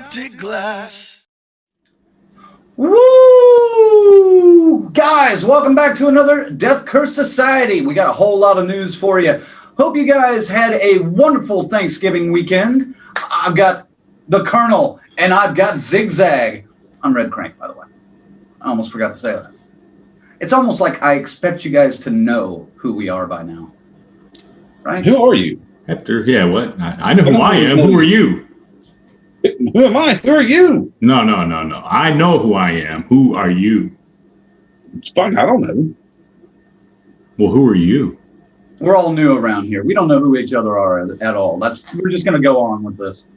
empty glass. Woo! Guys, welcome back to another Death Curse Society. We got a whole lot of news for you. Hope you guys had a wonderful Thanksgiving weekend. I've got the Colonel, and I've got Zigzag. I'm Red Crank, by the way. I almost forgot to say that. It's almost like I expect you guys to know who we are by now. Right? Who are you? What? I know who I am. Who are you? Who am I? Who are you? No. I know who I am. Who are you? It's fine. I don't know. Well, who are you? We're all new around here. We don't know who each other are at all. We're just going to go on with this.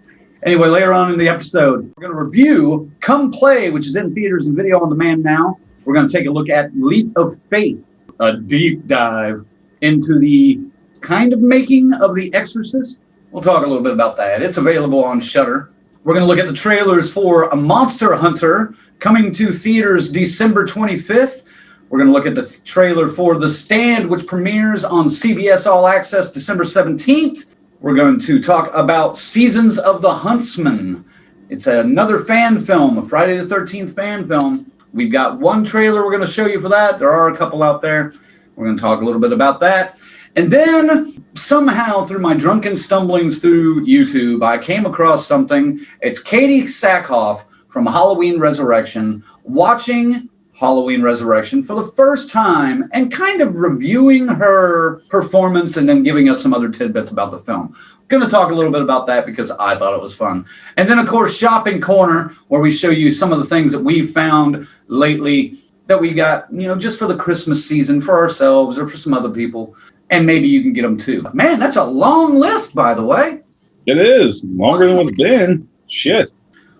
Anyway, later on in the episode, we're going to review Come Play, which is in theaters and video on demand now. We're going to take a look at Leap of Faith, a deep dive into the kind of making of The Exorcist. We'll talk a little bit about that. It's available on Shudder. We're going to look at the trailers for A Monster Hunter, coming to theaters December 25th. We're going to look at the trailer for The Stand, which premieres on CBS All Access December 17th. We're going to talk about Seasons of the Huntsman. It's another fan film, a Friday the 13th fan film. We've got one trailer we're going to show you for that. There are a couple out there. We're going to talk a little bit about that. And then somehow through my drunken stumblings through YouTube, I came across something. It's Katee Sackhoff from Halloween Resurrection, watching Halloween Resurrection for the first time and kind of reviewing her performance and then giving us some other tidbits about the film. Going to talk a little bit about that because I thought it was fun. And then, of course, Shopping Corner, where we show you some of the things that we've found lately that we got, just for the Christmas season for ourselves or for some other people. And maybe you can get them too. Man, that's a long list, by the way. It is. Longer than what's been. Shit.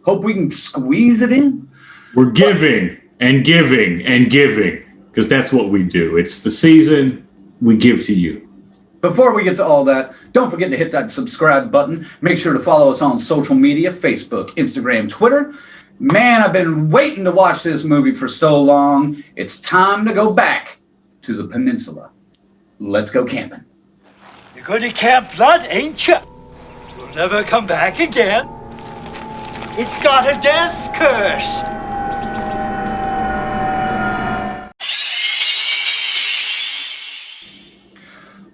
Hope we can squeeze it in. We're giving and giving and giving because that's what we do. It's the season we give to you. Before we get to all that, don't forget to hit that subscribe button. Make sure to follow us on social media, Facebook, Instagram, Twitter. Man, I've been waiting to watch this movie for so long. It's time to go back to the Peninsula. Let's go camping. You're going to Camp Blood, ain't you? You'll never come back again. It's got a death curse.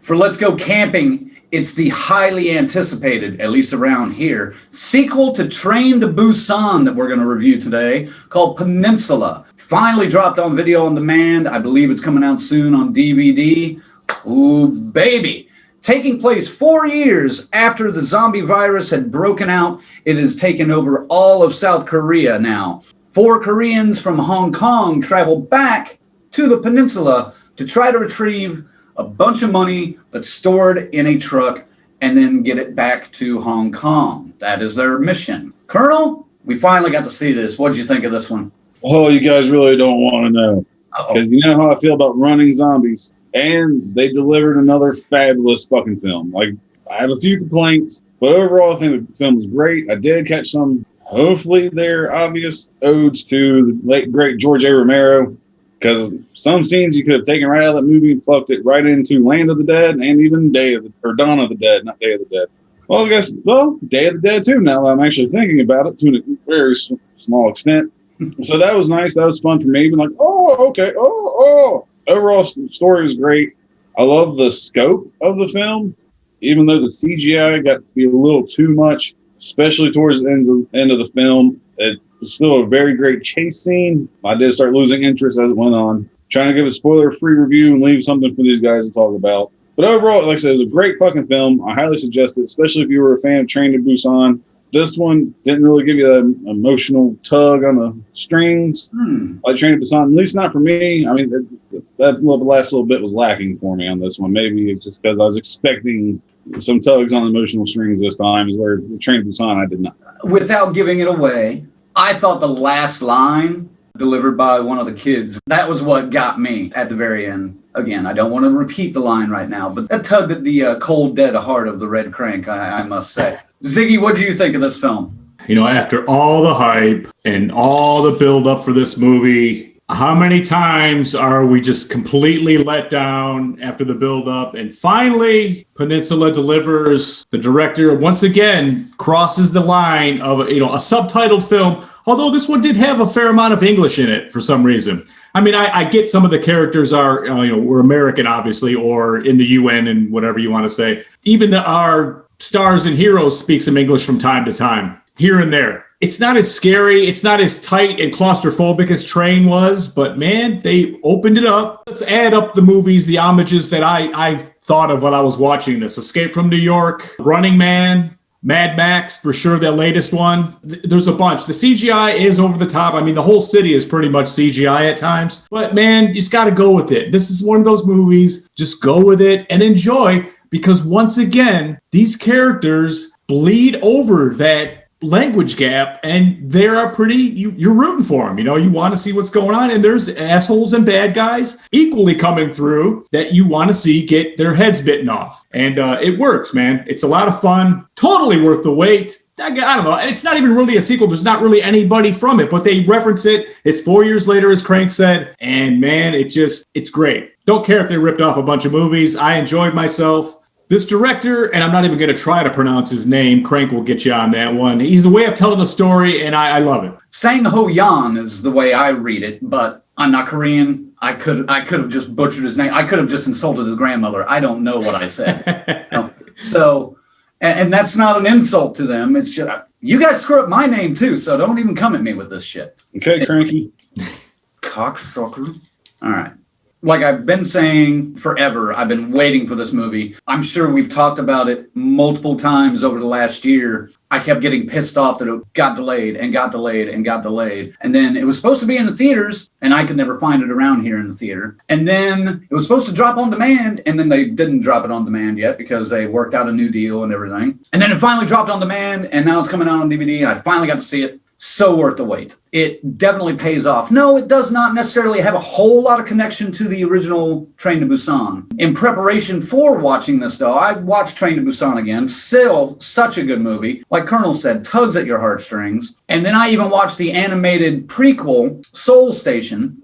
For Let's Go Camping, it's the highly anticipated, at least around here, sequel to Train to Busan that we're going to review today, called Peninsula. Finally dropped on video on demand. I believe it's coming out soon on DVD. Ooh, baby. Taking place 4 years after the zombie virus had broken out, it has taken over all of South Korea now. 4 Koreans from Hong Kong travel back to the peninsula to try to retrieve a bunch of money that's stored in a truck and then get it back to Hong Kong. That is their mission. Colonel, we finally got to see this. What did you think of this one? Oh, you guys really don't want to know. Because you know how I feel about running zombies. And they delivered another fabulous fucking film. Like, I have a few complaints, but overall I think the film was great. I did catch some, hopefully they're obvious odes to the late, great George A. Romero. Because some scenes you could have taken right out of that movie and plucked it right into Land of the Dead and even Dawn of the Dead, not Day of the Dead. Well, Day of the Dead too, now that I'm actually thinking about it to a very small extent. So that was nice. That was fun for me. But like, okay. Overall, story was great. I love the scope of the film, even though the CGI got to be a little too much, especially towards the end of the film. It was still a very great chase scene. I did start losing interest as it went on. Trying to give a spoiler-free review and leave something for these guys to talk about. But overall, like I said, it was a great fucking film. I highly suggest it, especially if you were a fan of Train to Busan. This one didn't really give you that emotional tug on the strings like Train to Busan, at least not for me. I mean, that last little bit was lacking for me on this one. Maybe it's just because I was expecting some tugs on emotional strings this time, is where Train to Busan I did not. Without giving it away, I thought the last line delivered by one of the kids, that was what got me at the very end. Again, I don't want to repeat the line right now, but that tugged at the cold, dead heart of the Red Crank, I must say. Ziggy, what do you think of this film? After all the hype and all the build up for this movie, How many times are we just completely let down after the build-up? And finally, Peninsula delivers. The director, once again, crosses the line of a subtitled film, although this one did have a fair amount of English in it for some reason. I mean, I get some of the characters are, we're American, obviously, or in the UN and whatever you want to say. Even our stars and heroes speak some English from time to time, here and there. It's not as scary. It's not as tight and claustrophobic as Train was, but man, they opened it up. Let's add up the movies, the homages that I thought of while I was watching this. Escape from New York, Running Man, Mad Max, for sure, that latest one. There's a bunch. The CGI is over the top. I mean, the whole city is pretty much CGI at times. But man, you just got to go with it. This is one of those movies. Just go with it and enjoy, because once again, these characters bleed over that language gap, and they are pretty, you're rooting for them. You want to see what's going on, and there's assholes and bad guys equally coming through that you want to see get their heads bitten off. And it works, man. It's a lot of fun, totally worth the wait. I don't know, it's not even really a sequel. There's not really anybody from it, but they reference it. It's 4 years later, as Crank said, and man, it's great. Don't care if they ripped off a bunch of movies. I enjoyed myself. This director, and I'm not even going to try to pronounce his name, Crank will get you on that one. He's a way of telling the story, and I love it. Sang Ho Yan is the way I read it, but I'm not Korean. I could have just butchered his name. I could have just insulted his grandmother. I don't know what I said. So, and that's not an insult to them. It's just, you guys screw up my name too, so don't even come at me with this shit. Okay, Cranky. Cocksucker. All right. Like I've been saying forever, I've been waiting for this movie. I'm sure we've talked about it multiple times over the last year. I kept getting pissed off that it got delayed and got delayed and got delayed. And then it was supposed to be in the theaters, and I could never find it around here in the theater. And then it was supposed to drop on demand, and then they didn't drop it on demand yet because they worked out a new deal and everything. And then it finally dropped on demand, and now it's coming out on DVD, and I finally got to see it. So worth the wait. It definitely pays off. No, it does not necessarily have a whole lot of connection to the original Train to Busan. In preparation for watching this, though, I watched Train to Busan again. Still such a good movie. Like Colonel said, tugs at your heartstrings. And then I even watched the animated prequel, Soul Station.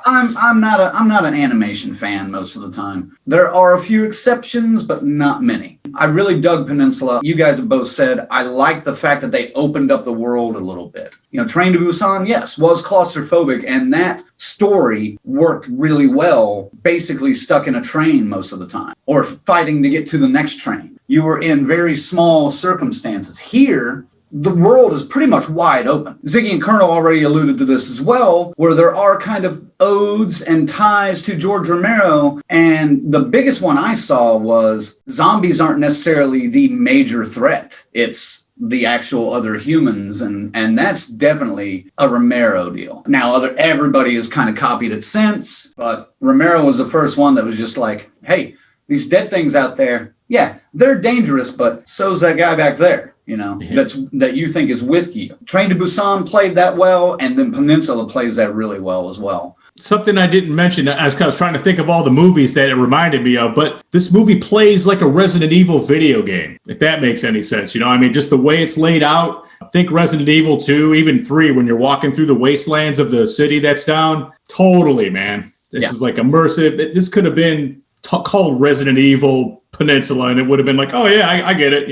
I'm not an animation fan most of the time. There are a few exceptions, but not many. I really dug Peninsula. You guys have both said I like the fact that they opened up the world a little bit. Train to Busan, yes, was claustrophobic, and that story worked really well, basically stuck in a train most of the time, or fighting to get to the next train. You were in very small circumstances. Here, the world is pretty much wide open. Ziggy and Colonel already alluded to this as well, where there are kind of odes and ties to George Romero. And the biggest one I saw was zombies aren't necessarily the major threat. It's the actual other humans. And that's definitely a Romero deal. Now, everybody has kind of copied it since, but Romero was the first one that was just like, hey, these dead things out there, yeah, they're dangerous, but so's that guy back there. That you think is with you. Train to Busan played that well, and then Peninsula plays that really well as well. Something I didn't mention, I was trying to think of all the movies that it reminded me of, but this movie plays like a Resident Evil video game, if that makes any sense. Just the way it's laid out. Think Resident Evil 2, even 3, when you're walking through the wastelands of the city that's down. Totally, man. This is like immersive. This could have been called Resident Evil Peninsula, and it would have been like, oh yeah, I get it,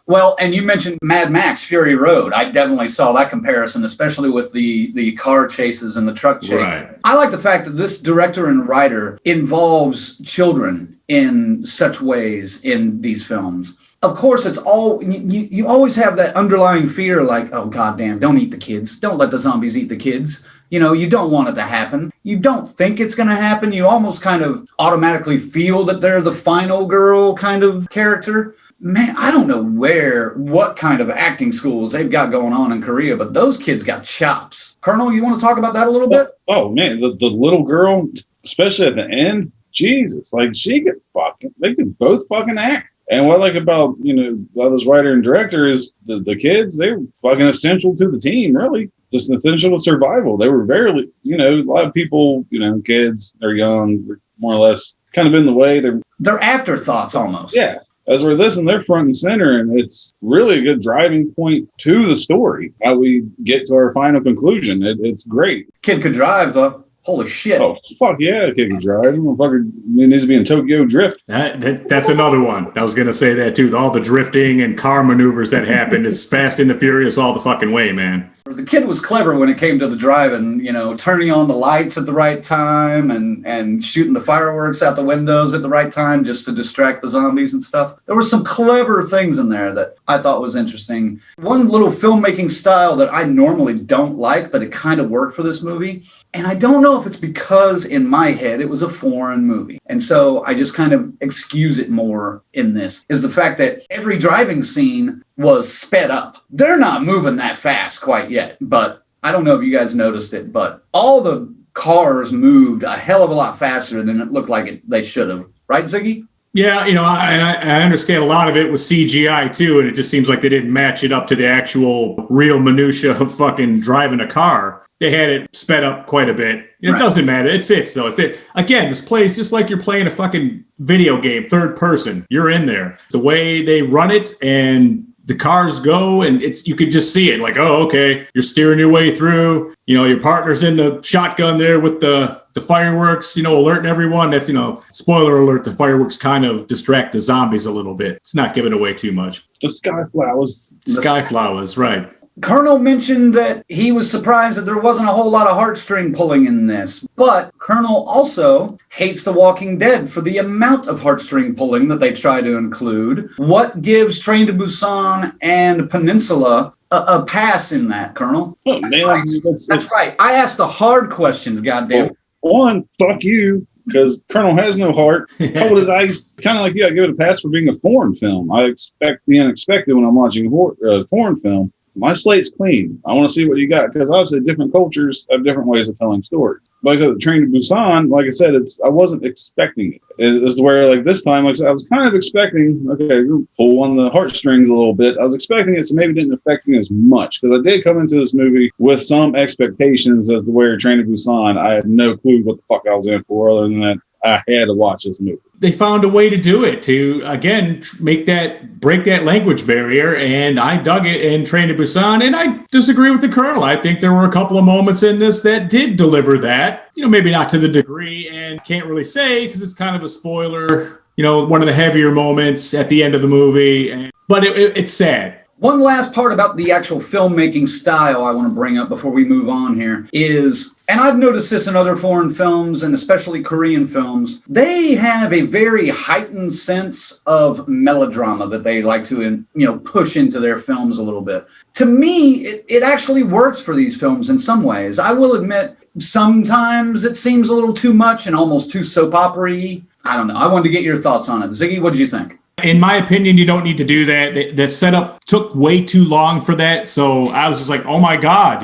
Well, and you mentioned Mad Max Fury Road. I definitely saw that comparison, especially with the car chases and the truck chase. Right. I like the fact that this director and writer involves children in such ways in these films. Of course, it's all, you always have that underlying fear like, oh, goddamn, don't eat the kids. Don't let the zombies eat the kids. You don't want it to happen. You don't think it's going to happen. You almost kind of automatically feel that they're the final girl kind of character. Man, I don't know what kind of acting schools they've got going on in Korea, but those kids got chops. Colonel, you want to talk about that a little bit? Oh man, the little girl, especially at the end, Jesus, like they could both fucking act. And what I like about, this writer and director is the kids, they're fucking essential to the team, really. Just essential to survival. They were very, a lot of people, kids, they're young, more or less kind of in the way. They're afterthoughts almost. Yeah. As we're listening, they're front and center, and it's really a good driving point to the story, how we get to our final conclusion. It's great. Kid could drive, though. Holy shit. Oh, fuck yeah, a kid can drive. Motherfucker needs to be in Tokyo Drift. That's another one. I was going to say that, too. All the drifting and car maneuvers that happened. It's Fast and the Furious all the fucking way, man. The kid was clever when it came to the driving, turning on the lights at the right time and shooting the fireworks out the windows at the right time just to distract the zombies and stuff. There were some clever things in there that I thought was interesting. One little filmmaking style that I normally don't like, but it kind of worked for this movie. And I don't know if it's because in my head it was a foreign movie. And so I just kind of excuse it more in this, is the fact that every driving scene was sped up. They're not moving that fast quite yet, but I don't know if you guys noticed it, but all the cars moved a hell of a lot faster than it looked like they should have. Right, Ziggy? Yeah, I understand a lot of it was CGI too, and it just seems like they didn't match it up to the actual real minutia of fucking driving a car. They had it sped up quite a bit. It doesn't matter. It fits, though. Again, this plays just like you're playing a fucking video game, third person. You're in there. The way they run it and the cars go, and you could just see it. Like, oh, okay, you're steering your way through. Your partner's in the shotgun there with the fireworks, alerting everyone. That's, spoiler alert, the fireworks kind of distract the zombies a little bit. It's not giving away too much. The sky flowers. Sky flowers, right. Colonel mentioned that he was surprised that there wasn't a whole lot of heartstring pulling in this, but Colonel also hates The Walking Dead for the amount of heartstring pulling that they try to include. What gives Train to Busan and Peninsula a pass in that, Colonel? Oh, man, that's right. I asked the hard questions, goddamn. One, fuck you, because Colonel has no heart. Cold as ice. Kind of like you, I give it a pass for being a foreign film. I expect the unexpected when I'm watching a foreign film. My slate's clean. I want to see what you got, because obviously different cultures have different ways of telling stories. Like I said, the Train to Busan, like I said, I wasn't expecting it. It's where, like this time, like I said, I was kind of expecting, okay, pull on the heartstrings a little bit. I was expecting it, so maybe it didn't affect me as much, because I did come into this movie with some expectations as to where Train to Busan, I had no clue what the fuck I was in for, other than that I had to watch this movie. They found a way to do it, to, again, break that language barrier, and I dug it in Train to Busan, and I disagree with the Colonel. I think there were a couple of moments in this that did deliver that, maybe not to the degree, and can't really say because it's kind of a spoiler, one of the heavier moments at the end of the movie, but it's sad. One last part about the actual filmmaking style I want to bring up before we move on here is, and I've noticed this in other foreign films and especially Korean films, they have a very heightened sense of melodrama that they like to, push into their films a little bit. To me, it actually works for these films in some ways. I will admit, sometimes it seems a little too much and almost too soap opera-y. I don't know. I wanted to get your thoughts on it. Ziggy, what did you think? In my opinion, you don't need to do that. The setup took way too long for that. So I was just like, oh my God,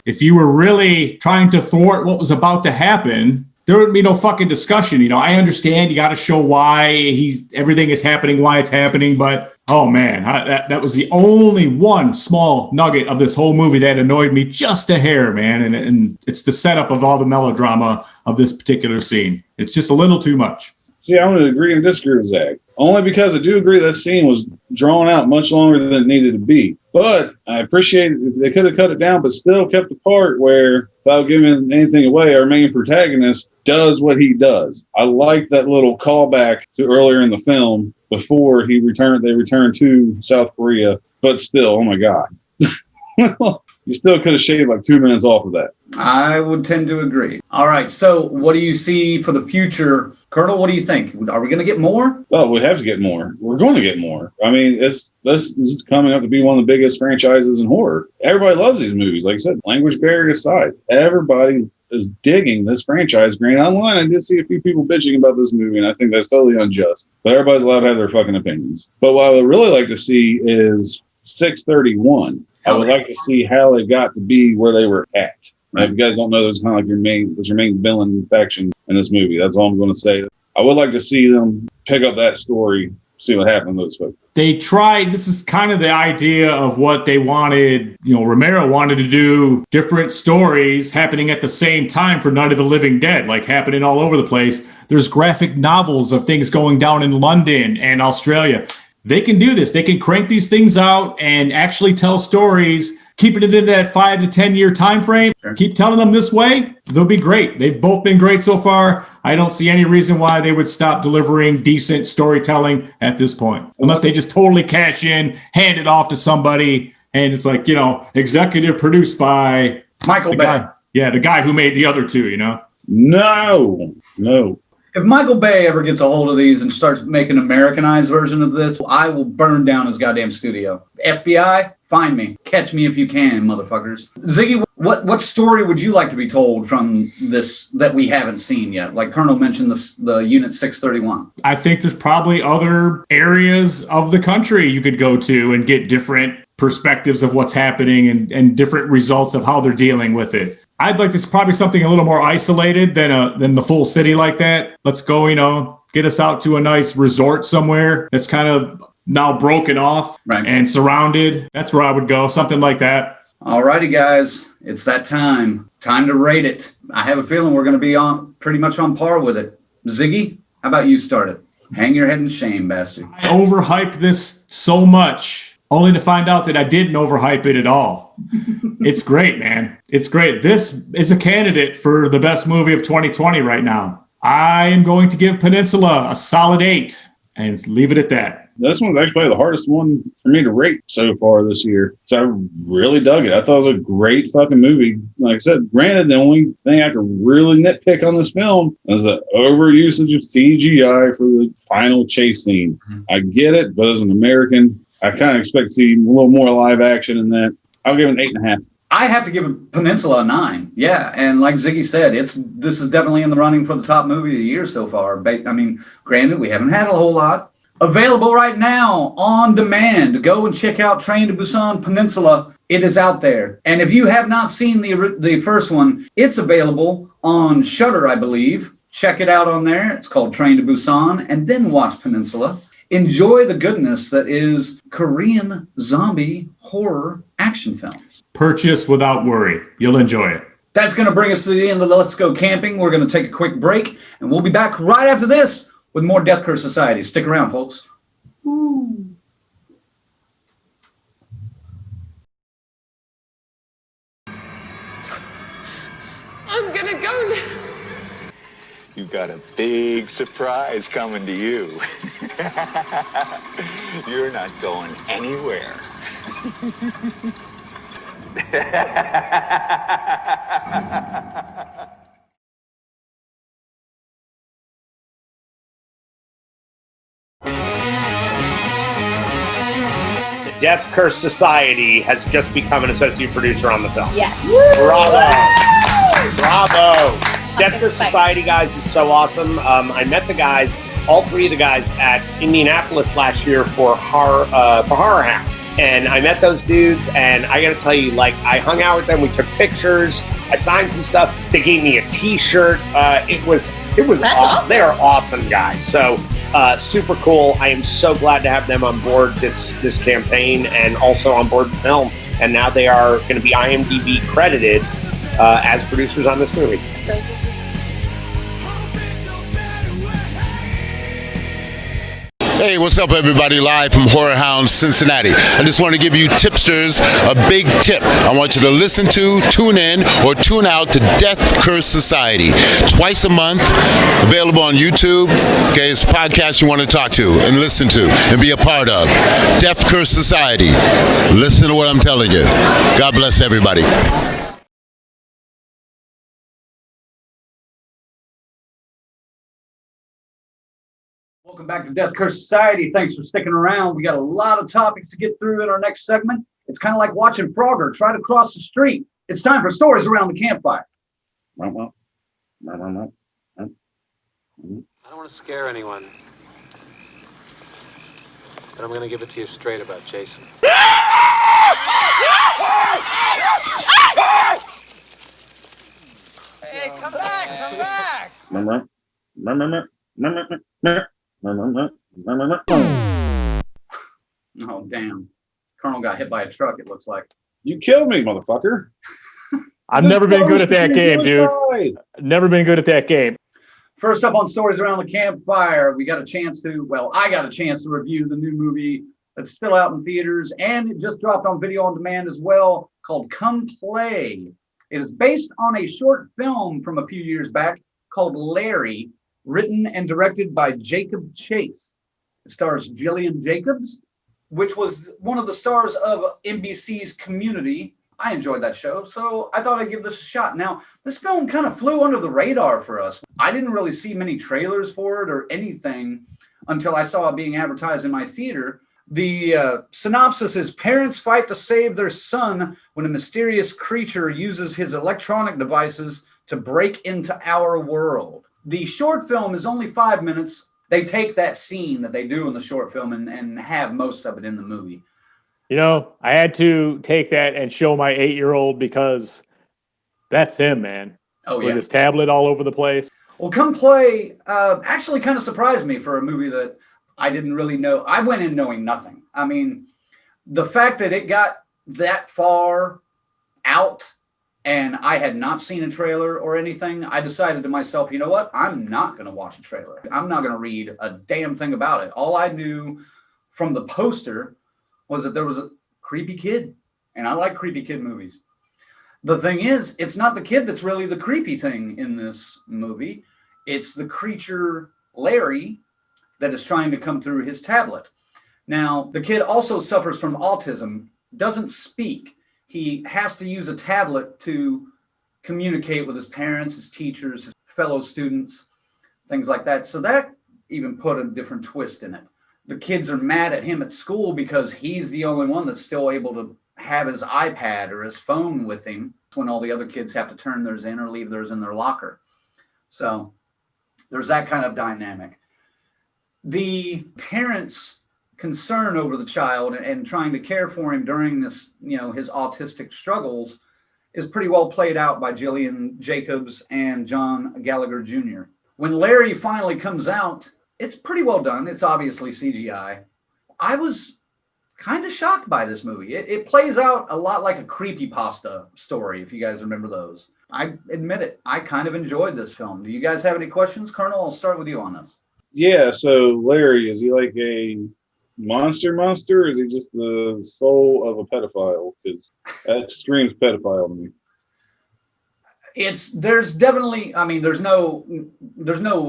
if you were really trying to thwart what was about to happen, there would be no fucking discussion. I understand you got to show why everything is happening, why it's happening. But, oh man, that was the only one small nugget of this whole movie that annoyed me just a hair, man. And it's the setup of all the melodrama of this particular scene. It's just a little too much. See, I'm going to agree and disagree with Zach. Only because I do agree that scene was drawn out much longer than it needed to be. But I appreciate it. They could have cut it down, but still kept the part where, without giving anything away, our main protagonist does what he does. I like that little callback to earlier in the film before they returned to South Korea. But still, oh my God. You still could have shaved like 2 minutes off of that. I would tend to agree. All right, so what do you see for the future? Colonel, what do you think? Are we going to get more? Well, we have to get more. We're going to get more. I mean, this is coming up to be one of the biggest franchises in horror. Everybody loves these movies. Like I said, language barrier aside, everybody is digging this franchise. Granted, online, I did see a few people bitching about this movie, and I think that's totally unjust. But everybody's allowed to have their fucking opinions. But what I would really like to see is 631. I would like to see how they got to be where they were at. Right. If you guys don't know, there's kind of like your main villain faction in this movie. That's all I'm going to say. I would like to see them pick up that story see what happened with this. They tried, this is kind of the idea of what they wanted. Romero wanted to do different stories happening at the same time for Night of the Living Dead, like happening all over the place. There's graphic novels of things going down in London and Australia. They can do this. They can crank these things out and actually tell stories, keeping it in that 5 to 10 year time frame. Sure. Keep telling them this way. They'll be great. They've both been great so far. I don't see any reason why they would stop delivering decent storytelling at this point, unless they just totally cash in, hand it off to somebody, and it's like, executive produced by Michael Bay. Yeah, the guy who made the other two, No. If Michael Bay ever gets a hold of these and starts making an Americanized version of this, I will burn down his goddamn studio. FBI, find me. Catch me if you can, motherfuckers. Ziggy, what story would you like to be told from this that we haven't seen yet? Like Colonel mentioned the Unit 631. I think there's probably other areas of the country you could go to and get different perspectives of what's happening and different results of how they're dealing with it. I'd like to probably something a little more isolated than the full city like that. Let's go, get us out to a nice resort somewhere that's kind of now broken off and surrounded. That's where I would go, something like that. All righty, guys. It's that time. Time to rate it. I have a feeling we're going to be pretty much on par with it. Ziggy, how about you start it? Hang your head in shame, bastard. I overhyped this so much, only to find out that I didn't overhype it at all. It's great, man. It's great. This is a candidate for the best movie of 2020 right now. I am going to give Peninsula a solid 8 and leave it at that. This one's actually the hardest one for me to rate so far this year. So I really dug it. I thought it was a great fucking movie. Like I said, granted, the only thing I could really nitpick on this film is the overusage of CGI for the final chase scene. Mm-hmm. I get it, but as an American, I kind of expect to see a little more live action in that. I'll give it an 8.5. I have to give Peninsula a 9. Yeah, and like Ziggy said, this is definitely in the running for the top movie of the year so far. I mean, granted, we haven't had a whole lot. Available right now on demand. Go and check out Train to Busan Peninsula. It is out there. And if you have not seen the first one, it's available on Shudder, I believe. Check it out on there. It's called Train to Busan, and then watch Peninsula. Enjoy the goodness that is Korean zombie horror action films. Purchase without worry. You'll enjoy it. That's going to bring us to the end of the Let's Go Camping. We're going to take a quick break, and we'll be back right after this with more Death Curse Society. Stick around, folks. Ooh. I'm going to go now. You've got a big surprise coming to you. You're not going anywhere. The Death Curse Society has just become an associate producer on the film. Yes. Bravo. Bravo. Death Curse Society, guys, is so awesome. I met the guys, all three of the guys, at Indianapolis last year for Horror Hound. And I met those dudes, and I gotta tell you, like, I hung out with them, we took pictures, I signed some stuff, they gave me a t-shirt. It was awesome. They are awesome guys. So super cool. I am so glad to have them on board this campaign and also on board the film. And now they are gonna be IMDb credited as producers on this movie. Hey, what's up, everybody? Live from Horror Hound, Cincinnati. I just want to give you tipsters a big tip. I want you to listen to, tune in, or tune out to Death Curse Society. Twice a month, available on YouTube. Okay, it's a podcast you want to talk to and listen to and be a part of. Death Curse Society. Listen to what I'm telling you. God bless everybody. Welcome back to Death Curse Society. Thanks for sticking around. We got a lot of topics to get through in our next segment. It's kind of like watching Frogger try to cross the street. It's time for stories around the campfire. I don't want to scare anyone, but I'm going to give it to you straight about Jason. Hey, come back! Remember? Oh, damn. Colonel got hit by a truck, it looks like. You killed me, motherfucker. I've never been good at that game, dude. Never been good at that game. First up on Stories Around the Campfire, I got a chance to review the new movie that's still out in theaters, and it just dropped on video on demand as well, called Come Play. It is based on a short film from a few years back called Larry, written and directed by Jacob Chase. It stars Gillian Jacobs, which was one of the stars of NBC's Community. I enjoyed that show, so I thought I'd give this a shot. Now, this film kind of flew under the radar for us. I didn't really see many trailers for it or anything until I saw it being advertised in my theater. The synopsis is: parents fight to save their son when a mysterious creature uses his electronic devices to break into our world. The short film is only 5 minutes. They take that scene that they do in the short film and have most of it in the movie. You know, I had to take that and show my 8-year-old because that's him, man. Oh, yeah. With his tablet all over the place. Well, Come Play actually kind of surprised me for a movie that I didn't really know. I went in knowing nothing. I mean, the fact that it got that far out and I had not seen a trailer or anything, I decided to myself, you know what? I'm not going to watch a trailer. I'm not going to read a damn thing about it. All I knew from the poster was that there was a creepy kid, and I like creepy kid movies. The thing is, it's not the kid that's really the creepy thing in this movie. It's the creature Larry that is trying to come through his tablet. Now, the kid also suffers from autism, doesn't speak. He has to use a tablet to communicate with his parents, his teachers, his fellow students, things like that. So that even put a different twist in it. The kids are mad at him at school because he's the only one that's still able to have his iPad or his phone with him when all the other kids have to turn theirs in or leave theirs in their locker. So there's that kind of dynamic. The parents' concern over the child and trying to care for him during this, his autistic struggles is pretty well played out by Gillian Jacobs and John Gallagher Jr. When Larry finally comes out, it's pretty well done. It's obviously CGI. I was kind of shocked by this movie. It plays out a lot like a creepypasta story, if you guys remember those. I admit it. I kind of enjoyed this film. Do you guys have any questions? Colonel, I'll start with you on this. Yeah, so Larry, is he like a monster, or is he just the soul of a pedophile? Because that screams pedophile to me. There's definitely, there's no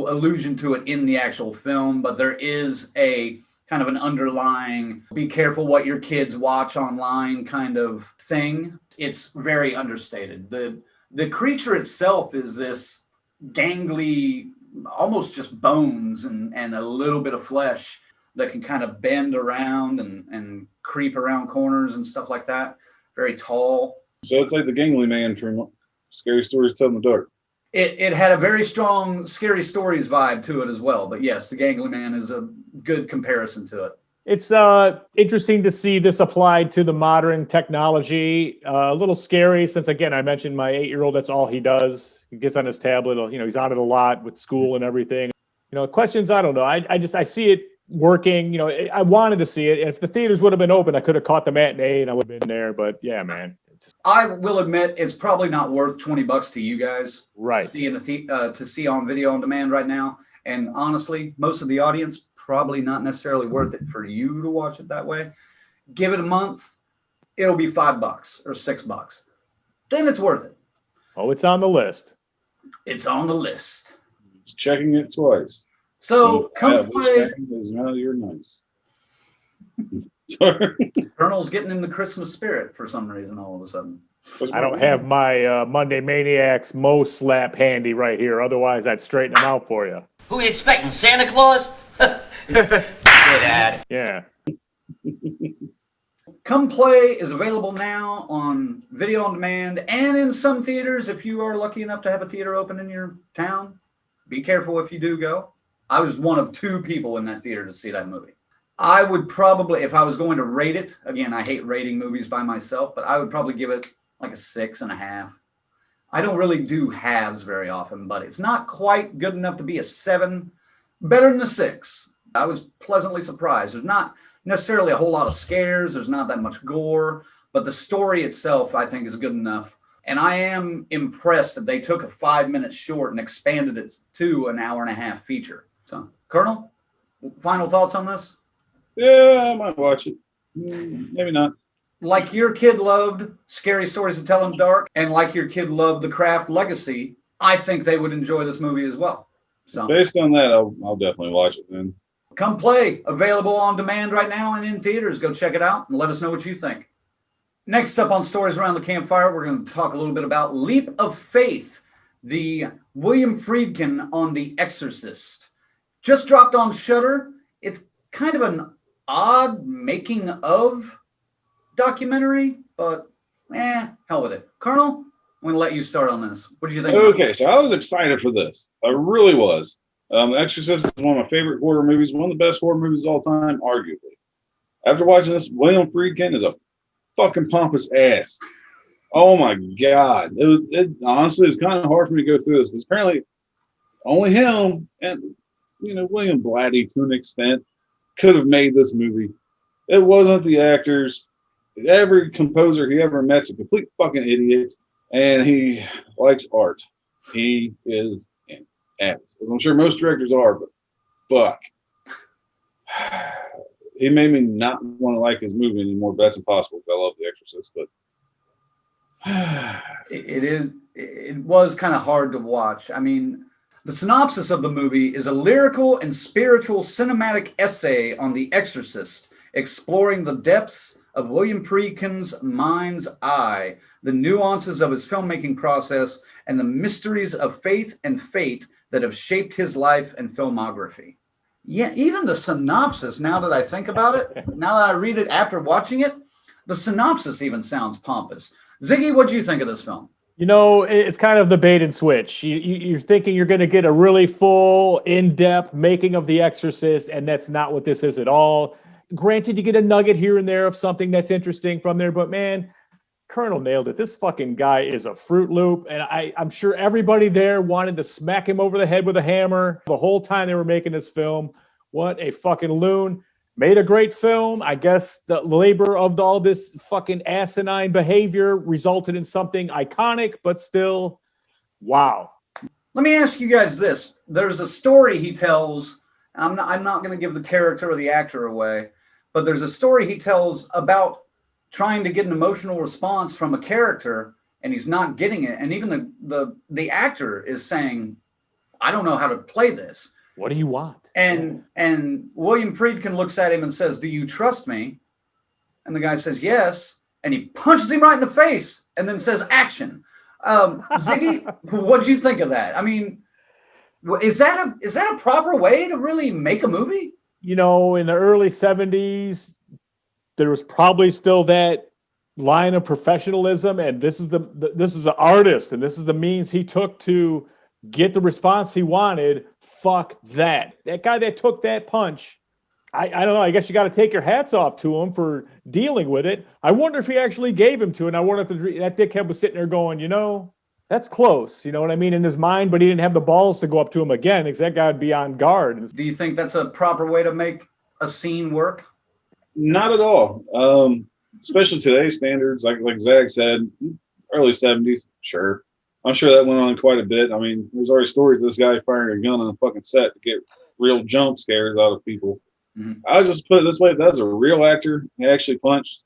allusion to it in the actual film, but there is a kind of an underlying, be careful what your kids watch online kind of thing. It's very understated. The creature itself is this gangly, almost just bones and a little bit of flesh that can kind of bend around and creep around corners and stuff like that. Very tall. So it's like the gangly man from Scary Stories Tell in the Dark. It had a very strong Scary Stories vibe to it as well. But yes, the gangly man is a good comparison to it. It's interesting to see this applied to the modern technology. A little scary since, again, I mentioned my 8-year-old, that's all he does. He gets on his tablet, he's on it a lot with school and everything. Questions, I don't know. I see it working. I wanted to see it. If the theaters would have been open, I could have caught the matinee and I would have been there. But yeah, man. I will admit it's probably not worth $20 to you guys, right? To see on video on demand right now. And honestly, most of the audience probably not necessarily worth it for you to watch it that way. Give it a month, it'll be $5 or $6. Then it's worth it. Oh, it's on the list. It's on the list. Just checking it twice. So Come Play. Now you're nice. Colonel's getting in the Christmas spirit for some reason all of a sudden. I don't have my Monday Maniacs Mo slap handy right here. Otherwise, I'd straighten them out for you. Who are you expecting, Santa Claus? Good ad. Yeah. Come Play is available now on video on demand and in some theaters. If you are lucky enough to have a theater open in your town, be careful if you do go. I was one of 2 people in that theater to see that movie. I would probably, if I was going to rate it, again, I hate rating movies by myself, but I would probably give it like a 6.5. I don't really do halves very often, but it's not quite good enough to be a 7. Better than a 6. I was pleasantly surprised. There's not necessarily a whole lot of scares. There's not that much gore, but the story itself, I think, is good enough. And I am impressed that they took a 5-minute short and expanded it to an hour-and-a-half feature. So, Colonel, final thoughts on this? Yeah, I might watch it. Maybe not. Like your kid loved Scary Stories to Tell in the Dark, and like your kid loved The Craft Legacy, I think they would enjoy this movie as well. So, based on that, I'll definitely watch it then. Come Play, available on demand right now and in theaters. Go check it out and let us know what you think. Next up on Stories Around the Campfire, we're going to talk a little bit about Leap of Faith, the William Friedkin on The Exorcist. Just dropped on Shudder. It's kind of an odd making of documentary, but hell with it. Colonel, I'm going to let you start on this. What did you think? Okay, so I was excited for this. I really was. The Exorcist is one of my favorite horror movies, one of the best horror movies of all time, arguably. After watching this, William Friedkin is a fucking pompous ass. Oh my God. Honestly, it was kind of hard for me to go through this because apparently only him and, William Blatty to an extent could have made this movie. It wasn't the actors. Every composer he ever met's a complete fucking idiot, and he likes art. He is an ass. I'm sure most directors are, but fuck. He made me not want to like his movie anymore, but that's impossible because I love The Exorcist. But it was kind of hard to watch. I mean, the synopsis of the movie is a lyrical and spiritual cinematic essay on The Exorcist, exploring the depths of William Friedkin's mind's eye, the nuances of his filmmaking process, and the mysteries of faith and fate that have shaped his life and filmography. Yeah, even the synopsis, now that I think about it, now that I read it after watching it, the synopsis even sounds pompous. Ziggy, what do you think of this film? It's kind of the bait and switch. You're thinking you're going to get a really full, in-depth making of The Exorcist, and that's not what this is at all. Granted, you get a nugget here and there of something that's interesting from there, but man, Colonel nailed it. This fucking guy is a Fruit Loop, and I'm sure everybody there wanted to smack him over the head with a hammer the whole time they were making this film. What a fucking loon. Made a great film. I guess the labor of all this fucking asinine behavior resulted in something iconic, but still, wow. Let me ask you guys this. There's a story he tells. I'm not going to give the character or the actor away, but there's a story he tells about trying to get an emotional response from a character, and he's not getting it. And even the actor is saying, I don't know how to play this. What do you want? And William Friedkin looks at him and says, do you trust me? And the guy says, yes. And he punches him right in the face and then says, action. Ziggy, what do you think of that? I mean, is that a proper way to really make a movie? In the early 70s, there was probably still that line of professionalism, and this is an artist, and this is the means he took to get the response he wanted. Fuck that. That guy that took that punch, I don't know, I guess you got to take your hats off to him for dealing with it. I wonder if he actually gave him to it, and I wonder if that dickhead was sitting there going, that's close, you know what I mean, in his mind, but he didn't have the balls to go up to him again because that guy would be on guard. Do you think that's a proper way to make a scene work? Not at all. Especially today's standards, like Zach said, early 70s, sure. I'm sure that went on quite a bit. I mean, there's already stories of this guy firing a gun on a fucking set to get real jump scares out of people. Mm-hmm. I'll just put it this way. That's a real actor. He actually punched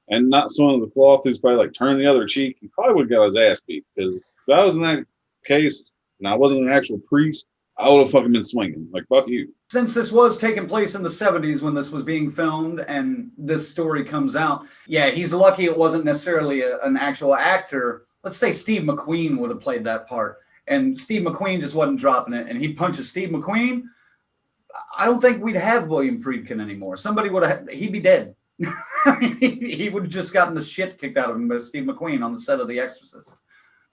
and not someone with the cloth who's probably like turning the other cheek. He probably would have got his ass beat, because if I was in that case and I wasn't an actual priest, I would have fucking been swinging. Like, fuck you. Since this was taking place in the 70s when this was being filmed and this story comes out, yeah, he's lucky it wasn't necessarily an actual actor. Let's say Steve McQueen would have played that part, and Steve McQueen just wasn't dropping it, and he punches Steve McQueen. I don't think we'd have William Friedkin anymore. Somebody he'd be dead. He would have just gotten the shit kicked out of him by Steve McQueen on the set of The Exorcist.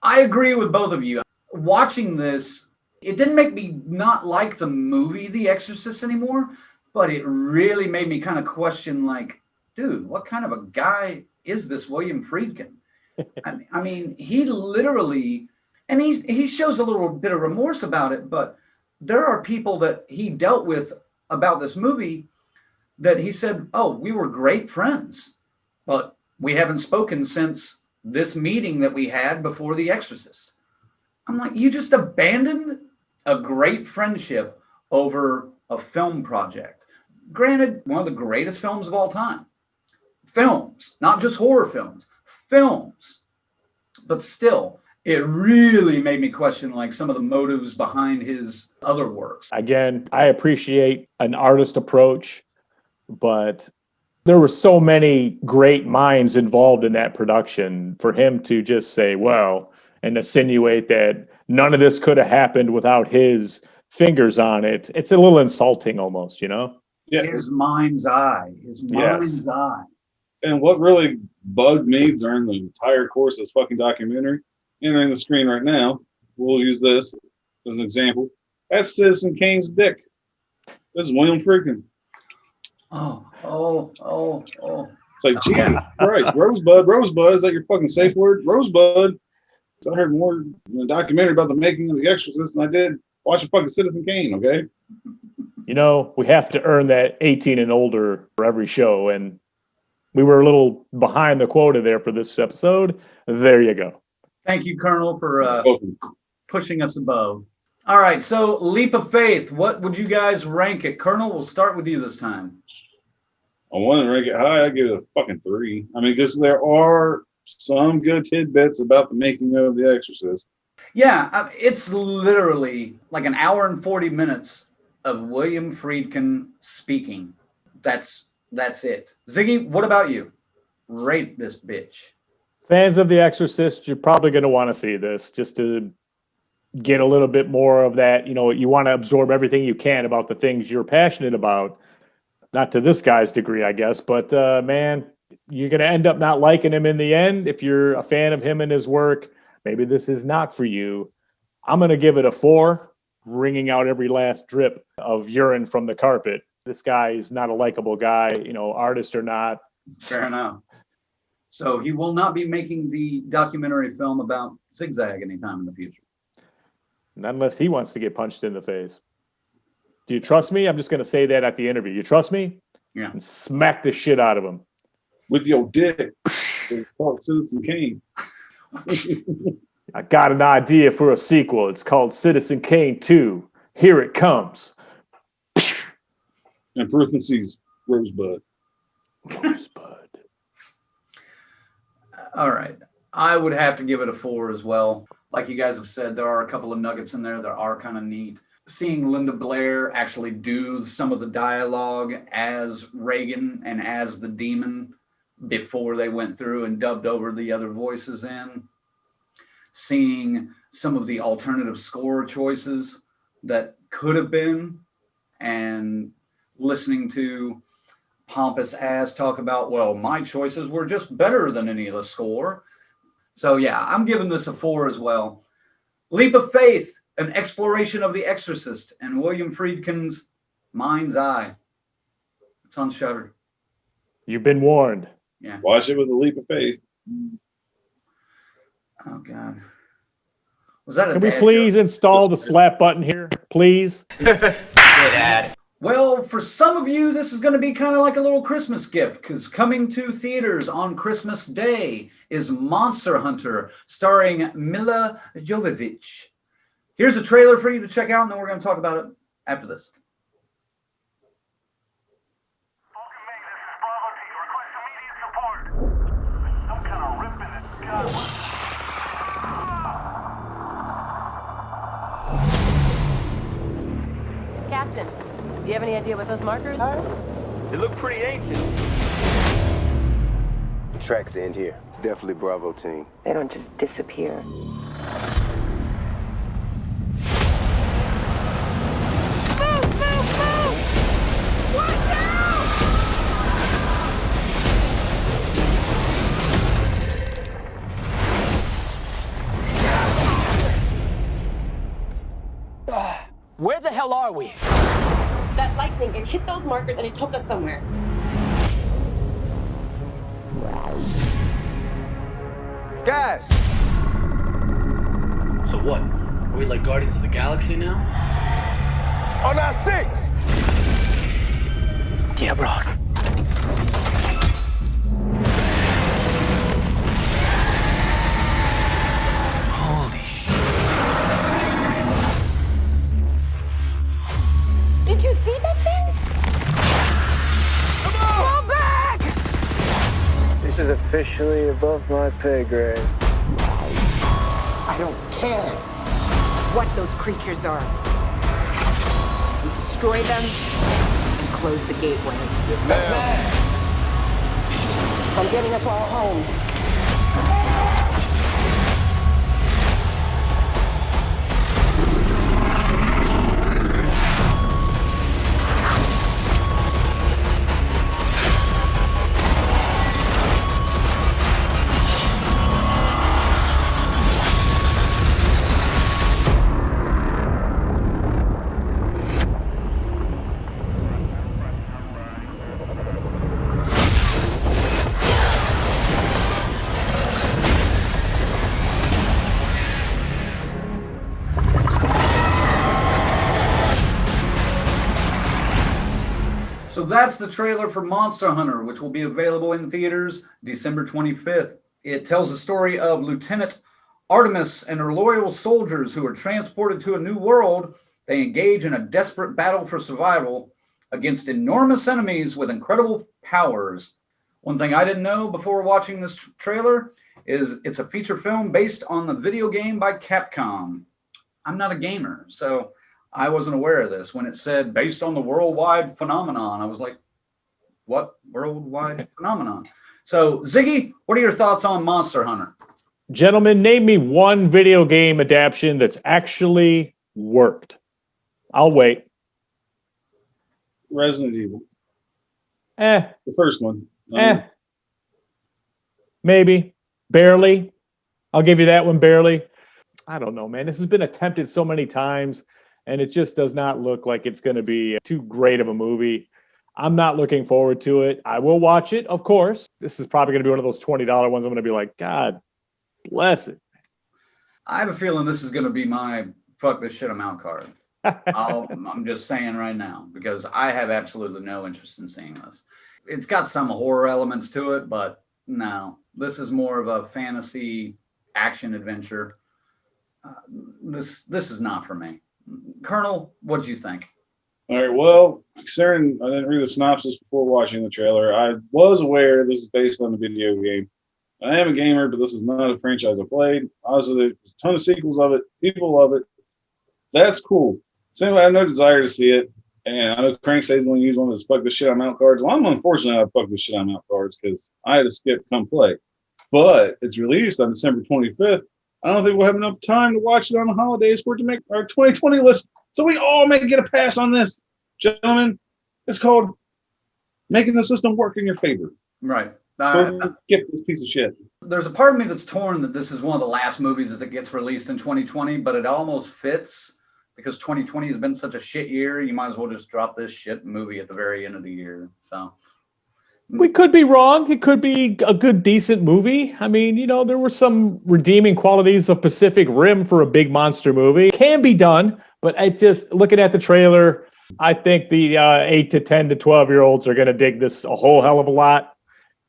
I agree with both of you. Watching this, it didn't make me not like the movie The Exorcist anymore, but it really made me kind of question, like, dude, what kind of a guy is this William Friedkin? I mean, he literally, and he shows a little bit of remorse about it, but there are people that he dealt with about this movie that he said, oh, we were great friends, but we haven't spoken since this meeting that we had before The Exorcist. I'm like, you just abandoned a great friendship over a film project. Granted, one of the greatest films of all time. Films, not just horror films, films. But still, it really made me question like some of the motives behind his other works. Again, I appreciate an artist approach, but there were so many great minds involved in that production for him to just say, well, and insinuate that none of this could have happened without his fingers on it. It's a little insulting almost, you know? Yeah. His mind's eye. His mind's eye. And what really bugged me during the entire course of this fucking documentary, entering the screen right now, we'll use this as an example. That's Citizen Kane's dick. This is William Friedkin. It's like, Jesus Christ, Rosebud, is that your fucking safe word? Rosebud. I heard more in a documentary about the making of The Exorcist than I did watching fucking Citizen Kane, okay? You know, we have to earn that 18 and older for every show, and we were a little behind the quota there for this episode. There you go. Thank you, Colonel, for pushing us above. All right, so Leap of Faith, what would you guys rank it? Colonel, we'll start with you this time. I want to rank it high. I give it a fucking 3. I mean, because there are some good tidbits about the making of The Exorcist. Yeah, it's literally like an hour and 40 minutes of William Friedkin speaking. That's it. Ziggy, what about you? Rate this bitch. Fans of The Exorcist, you're probably going to want to see this just to get a little bit more of that. You know, you want to absorb everything you can about the things you're passionate about. Not to this guy's degree, I guess, but man, you're going to end up not liking him in the end. If you're a fan of him and his work, maybe this is not for you. I'm going to give it a 4, wringing out every last drip of urine from the carpet. This guy is not a likable guy, you know, artist or not. Fair enough. So he will not be making the documentary film about Zigzag anytime in the future. Not unless he wants to get punched in the face. Do you trust me? I'm just going to say that at the interview. You trust me? Yeah. And smack the shit out of him. With your dick. Called Citizen Kane. I got an idea for a sequel. It's called Citizen Kane 2. Here it comes. And parentheses, Rosebud. Rosebud. All right. I would have to give it a 4 as well. Like you guys have said, there are a couple of nuggets in there that are kind of neat. Seeing Linda Blair actually do some of the dialogue as Reagan and as the demon before they went through and dubbed over the other voices in. Seeing some of the alternative score choices that could have been, and listening to pompous ass talk about, well, my choices were just better than any of the score. So yeah, I'm giving this a 4 as well. Leap of Faith, an exploration of The Exorcist and William Friedkin's mind's eye. It's on Shudder. You've been warned. Yeah. Watch it with a leap of faith. Oh God. Was that a Can we dad please joke? install the slap button here? Please? Dad. Well, for some of you, this is going to be kind of like a little Christmas gift, because coming to theaters on Christmas Day is Monster Hunter, starring Mila Jovovich. Here's a trailer for you to check out, and then we're going to talk about it after this. Captain, do you have any idea what those markers are? They look pretty ancient. The tracks end here. It's definitely Bravo team. They don't just disappear. Where the hell are we? That lightning, it hit those markers and it took us somewhere. Guys! So what? Are we like Guardians of the Galaxy now? On our 6! Diablos. Holy shit. Did you see that thing? Fall back! This is officially above my pay grade. I don't care what those creatures are. We destroy them and close the gateway. Yes, ma'am. I'm getting us all home. So that's the trailer for Monster Hunter, which will be available in theaters December 25th. It tells the story of Lieutenant Artemis and her loyal soldiers who are transported to a new world. They engage in a desperate battle for survival against enormous enemies with incredible powers. One thing I didn't know before watching this trailer is it's a feature film based on the video game by Capcom. I'm not a gamer, so I wasn't aware of this. When it said based on the worldwide phenomenon, I was like, what worldwide phenomenon? So, Ziggy, what are your thoughts on Monster Hunter? Gentlemen, name me one video game adaptation that's actually worked. I'll wait. Resident Evil. The first one. Maybe. Barely. I'll give you that one, barely. I don't know, man. This has been attempted so many times, and it just does not look like it's going to be too great of a movie. I'm not looking forward to it. I will watch it, of course. This is probably going to be one of those $20 ones. I'm going to be like, God bless it. I have a feeling this is going to be my fuck this shit I'm out card. I'm just saying right now, because I have absolutely no interest in seeing this. It's got some horror elements to it, but no, this is more of a fantasy action adventure. This is not for me. Colonel, what do you think? All right, well, considering I didn't read the synopsis before watching the trailer, I was aware this is based on a video game. I am a gamer, but this is not a franchise I played. Obviously, there's a ton of sequels of it. People love it. That's cool. Seems like I have no desire to see it. And I know Crank says when you use one of those fuck this shit I'm out cards. Well, I'm unfortunate I have fuck this shit I'm out cards because I had to skip come play. But it's released on December 25th. I don't think we'll have enough time to watch it on the holidays for it to make our 2020 list. So we all may get a pass on this. Gentlemen, it's called making the system work in your favor. Right. Get this piece of shit. There's a part of me that's torn that this is one of the last movies that gets released in 2020, but it almost fits because 2020 has been such a shit year. You might as well just drop this shit movie at the very end of the year. So we could be wrong. It could be a good, decent movie. I mean, you know, there were some redeeming qualities of Pacific Rim for a big monster movie. It can be done, but I just looking at the trailer, I think the 8 to 10 to 12-year-olds are going to dig this a whole hell of a lot.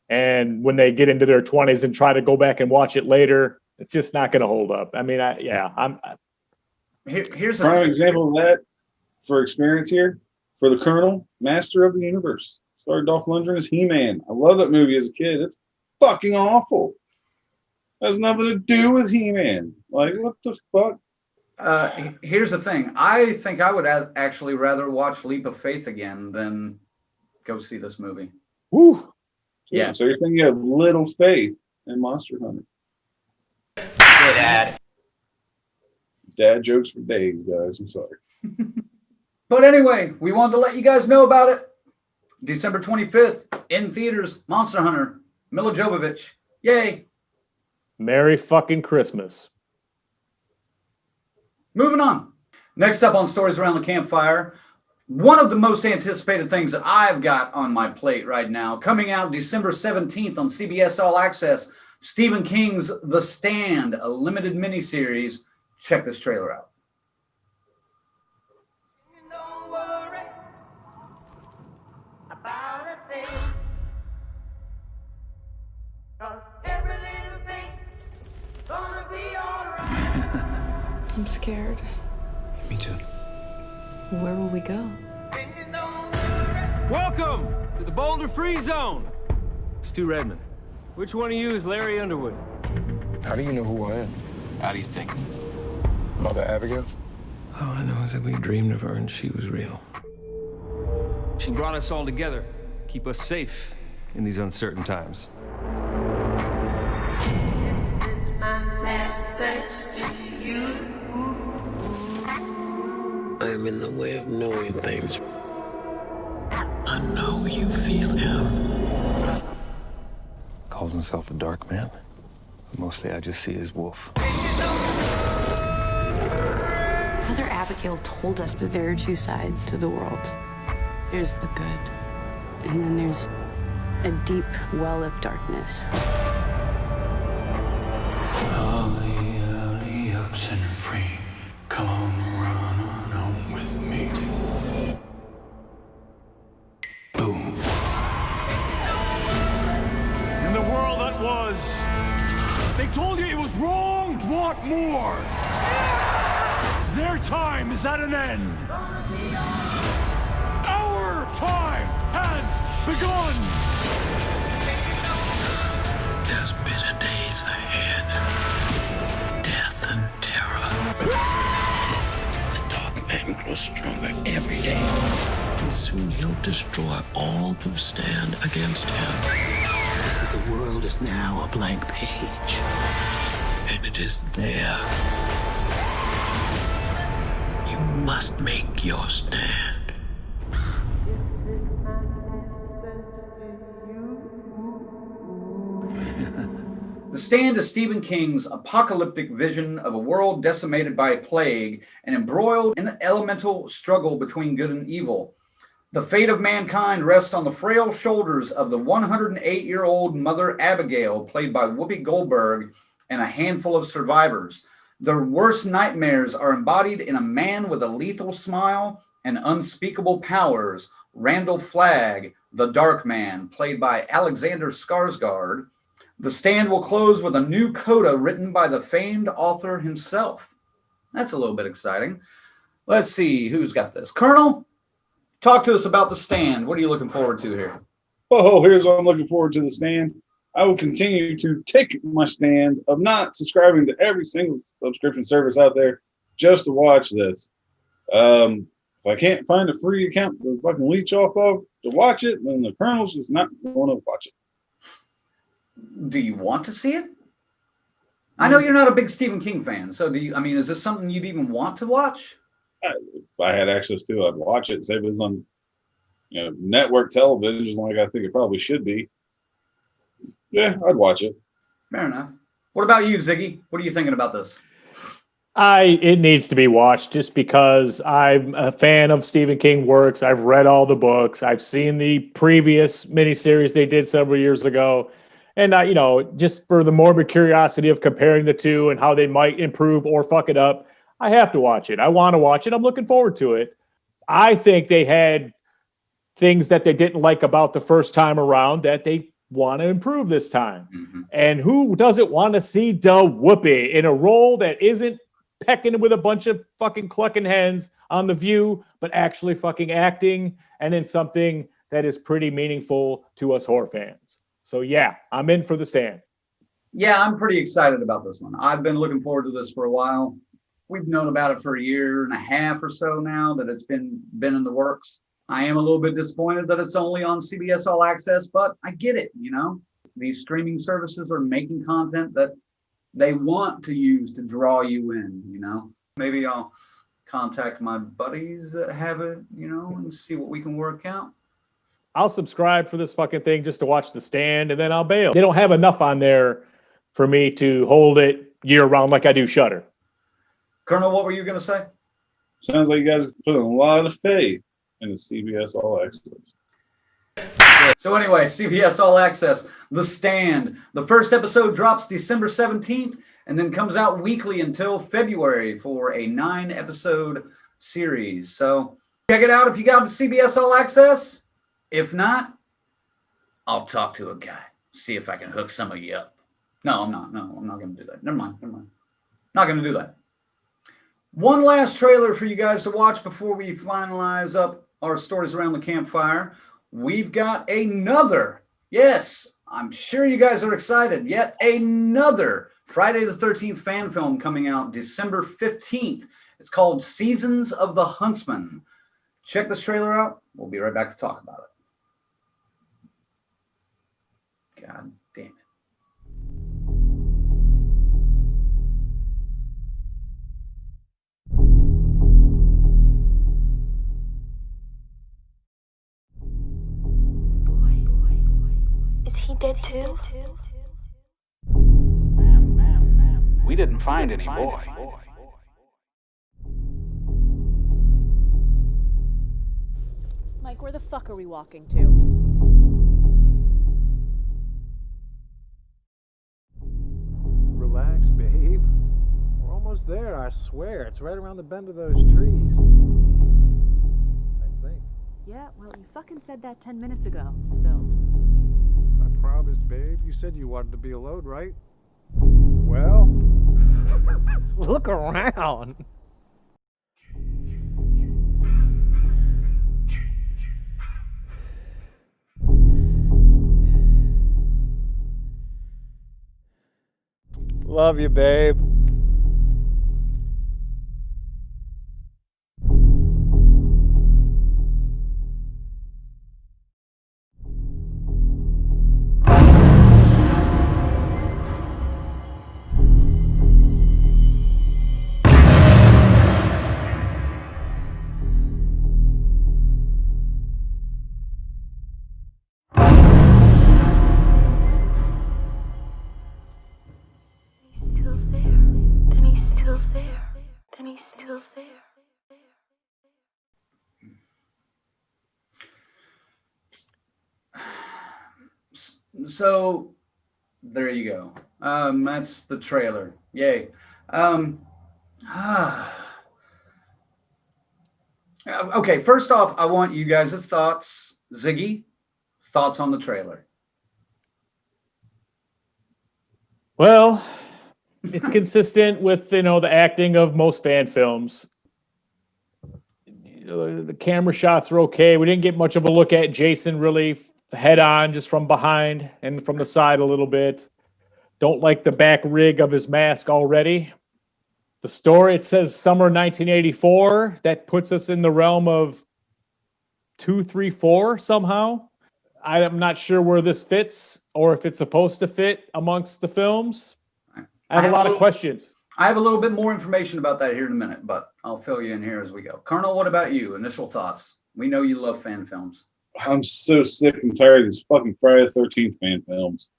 And when they get into their 20s and try to go back and watch it later, it's just not going to hold up. I mean, here's a prime example of that for experience here for the Colonel, Master of the Universe. Starred Dolph Lundgren as He-Man. I love that movie as a kid. It's fucking awful. It has nothing to do with He-Man. Like, what the fuck? Here's the thing. I think I would actually rather watch Leap of Faith again than go see this movie. Woo. Yeah. So you're thinking you have little faith in Monster Hunter. Dad. Dad jokes for days, guys. I'm sorry. But anyway, we wanted to let you guys know about it. December 25th in theaters. Monster Hunter. Mila Jovovich. Yay. Merry fucking Christmas. Moving on. Next up on Stories Around the Campfire, one of the most anticipated things that I've got on my plate right now, coming out December 17th on CBS All Access, Stephen King's The Stand, a limited miniseries. Check this trailer out. Don't worry about I'm scared. Me too. Where will we go? Welcome to the Boulder Free Zone. Stu Redmond. Which one of you is Larry Underwood? How do you know who I am? How do you think? Mother Abigail? All I know is that we dreamed of her and she was real. She brought us all together to keep us safe in these uncertain times. This is my message to you. I am in the way of knowing things. I know you feel him. Calls himself the Dark Man. Mostly I just see his wolf. Mother Abigail told us that there are two sides to the world. There's the good, and then there's a deep well of darkness. Ollie, up and free. Come on, run on home with me. Boom. In the world that was, they told you it was wrong, want more. Their time is at an end. Our time has begun. There's bitter days ahead. Death and terror. The Dark Man grows stronger every day. And soon he'll destroy all who stand against him. So the world is now a blank page. And it is there. You must make your stand. The Stand is Stephen King's apocalyptic vision of a world decimated by a plague and embroiled in an elemental struggle between good and evil. The fate of mankind rests on the frail shoulders of the 108-year-old Mother Abigail, played by Whoopi Goldberg, and a handful of survivors. Their worst nightmares are embodied in a man with a lethal smile and unspeakable powers, Randall Flagg, the Dark Man, played by Alexander Skarsgård. The Stand will close with a new coda written by the famed author himself. That's a little bit exciting. Let's see who's got this. Colonel, talk to us about The Stand. What are you looking forward to here? Oh, here's what I'm looking forward to. The Stand. I will continue to take my stand of not subscribing to every single subscription service out there just to watch this. If I can't find a free account to fucking leech off of to watch it, then the Colonel's just not going to watch it. Do you want to see it? I know you're not a big Stephen King fan, so do you? I mean, is this something you'd even want to watch? If I had access to it, I'd watch it. Say if it's on, network television, like I think it probably should be. Yeah, I'd watch it. Fair enough. What about you, Ziggy? What are you thinking about this? It needs to be watched just because I'm a fan of Stephen King works. I've read all the books. I've seen the previous miniseries they did several years ago. And, just for the morbid curiosity of comparing the two and how they might improve or fuck it up, I have to watch it. I want to watch it. I'm looking forward to it. I think they had things that they didn't like about the first time around that they want to improve this time. Mm-hmm. And who doesn't want to see Da Whoopi in a role that isn't pecking with a bunch of fucking clucking hens on The View, but actually fucking acting and in something that is pretty meaningful to us horror fans. So yeah, I'm in for The Stand. Yeah, I'm pretty excited about this one. I've been looking forward to this for a while. We've known about it for a year and a half or so now that it's been in the works. I am a little bit disappointed that it's only on CBS All Access, but I get it, These streaming services are making content that they want to use to draw you in, Maybe I'll contact my buddies that have it, and see what we can work out. I'll subscribe for this fucking thing just to watch The Stand, and then I'll bail. They don't have enough on there for me to hold it year round like I do Shudder. Colonel, what were you going to say? Sounds like you guys put a lot of faith in the CBS All Access. So anyway, CBS All Access, The Stand. The first episode drops December 17th and then comes out weekly until February for a 9-episode series. So check it out if you got CBS All Access. If not, I'll talk to a guy, see if I can hook some of you up. No, I'm not. No, I'm not going to do that. Never mind. Not going to do that. One last trailer for you guys to watch before we finalize up our stories around the campfire. We've got another, yes, I'm sure you guys are excited, yet another Friday the 13th fan film coming out December 15th. It's called Seasons of the Huntsman. Check this trailer out. We'll be right back to talk about it. God damn it. Is he dead too? Ma'am, we didn't find any boy. Mike, where the fuck are we walking to? Relax, babe. We're almost there, I swear. It's right around the bend of those trees. I think. Yeah, well, you fucking said that 10 minutes ago, so... I promised, babe. You said you wanted to be alone, right? Well... look around. Love you, babe. So there you go. That's the trailer. Yay. Okay, first off, I want you guys' thoughts. Ziggy, thoughts on the trailer? Well, it's consistent with, the acting of most fan films. The camera shots are okay. We didn't get much of a look at Jason really head on, just from behind and from the side a little bit. Don't like the back rig of his mask already. The story, it says summer 1984. That puts us in the realm of 2, 3, 4 somehow. I'm not sure where this fits or if it's supposed to fit amongst the films. I have a lot of questions. I have a little bit more information about that here in a minute, but I'll fill you in here as we go. Colonel, what about you? Initial thoughts? We know you love fan films. I'm so sick and tired of these fucking Friday the 13th fan films.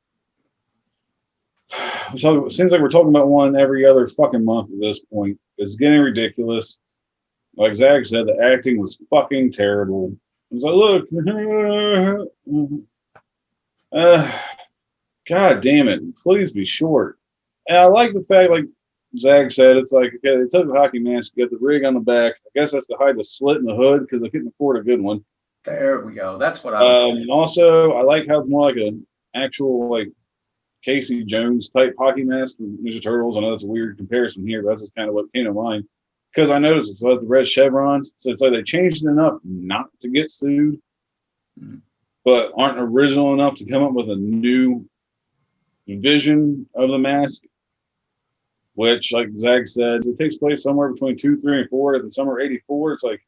It seems like we're talking about one every other fucking month at this point. It's getting ridiculous. Like Zach said, the acting was fucking terrible. It was like, look, God damn it, please be short. And I like the fact, like Zach said, it's like, okay, they took the hockey mask, got the rig on the back. I guess that's to hide the slit in the hood because they couldn't afford a good one. There we go. That's what I and also, I like how it's more like an actual, like, Casey Jones type hockey mask from Ninja Turtles. I know that's a weird comparison here, but that's just kind of what came to mind. Because I noticed it's got the red chevrons. So it's like they changed it enough not to get sued, but aren't original enough to come up with a new vision of the mask. Which, like Zach said, it takes place somewhere between 2, 3, and 4. At the summer '84, it's like,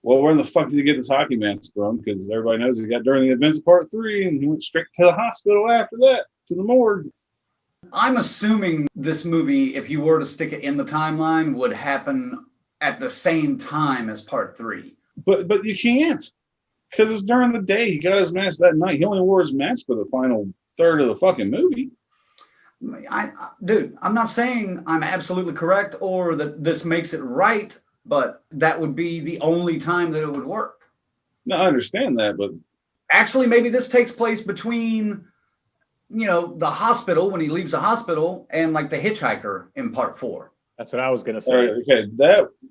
well, where the fuck did you get this hockey mask from? Because everybody knows he got during the events of Part 3, and he went straight to the hospital after that, to the morgue. I'm assuming this movie, if you were to stick it in the timeline, would happen at the same time as Part 3. But you can't, because it's during the day. He got his mask that night. He only wore his mask for the final third of the fucking movie. Dude, I'm not saying I'm absolutely correct or that this makes it right, but that would be the only time that it would work. No, I understand that, but... Actually, maybe this takes place between, the hospital, when he leaves the hospital, and, like, the hitchhiker in Part 4. That's what I was going to say. All right, okay,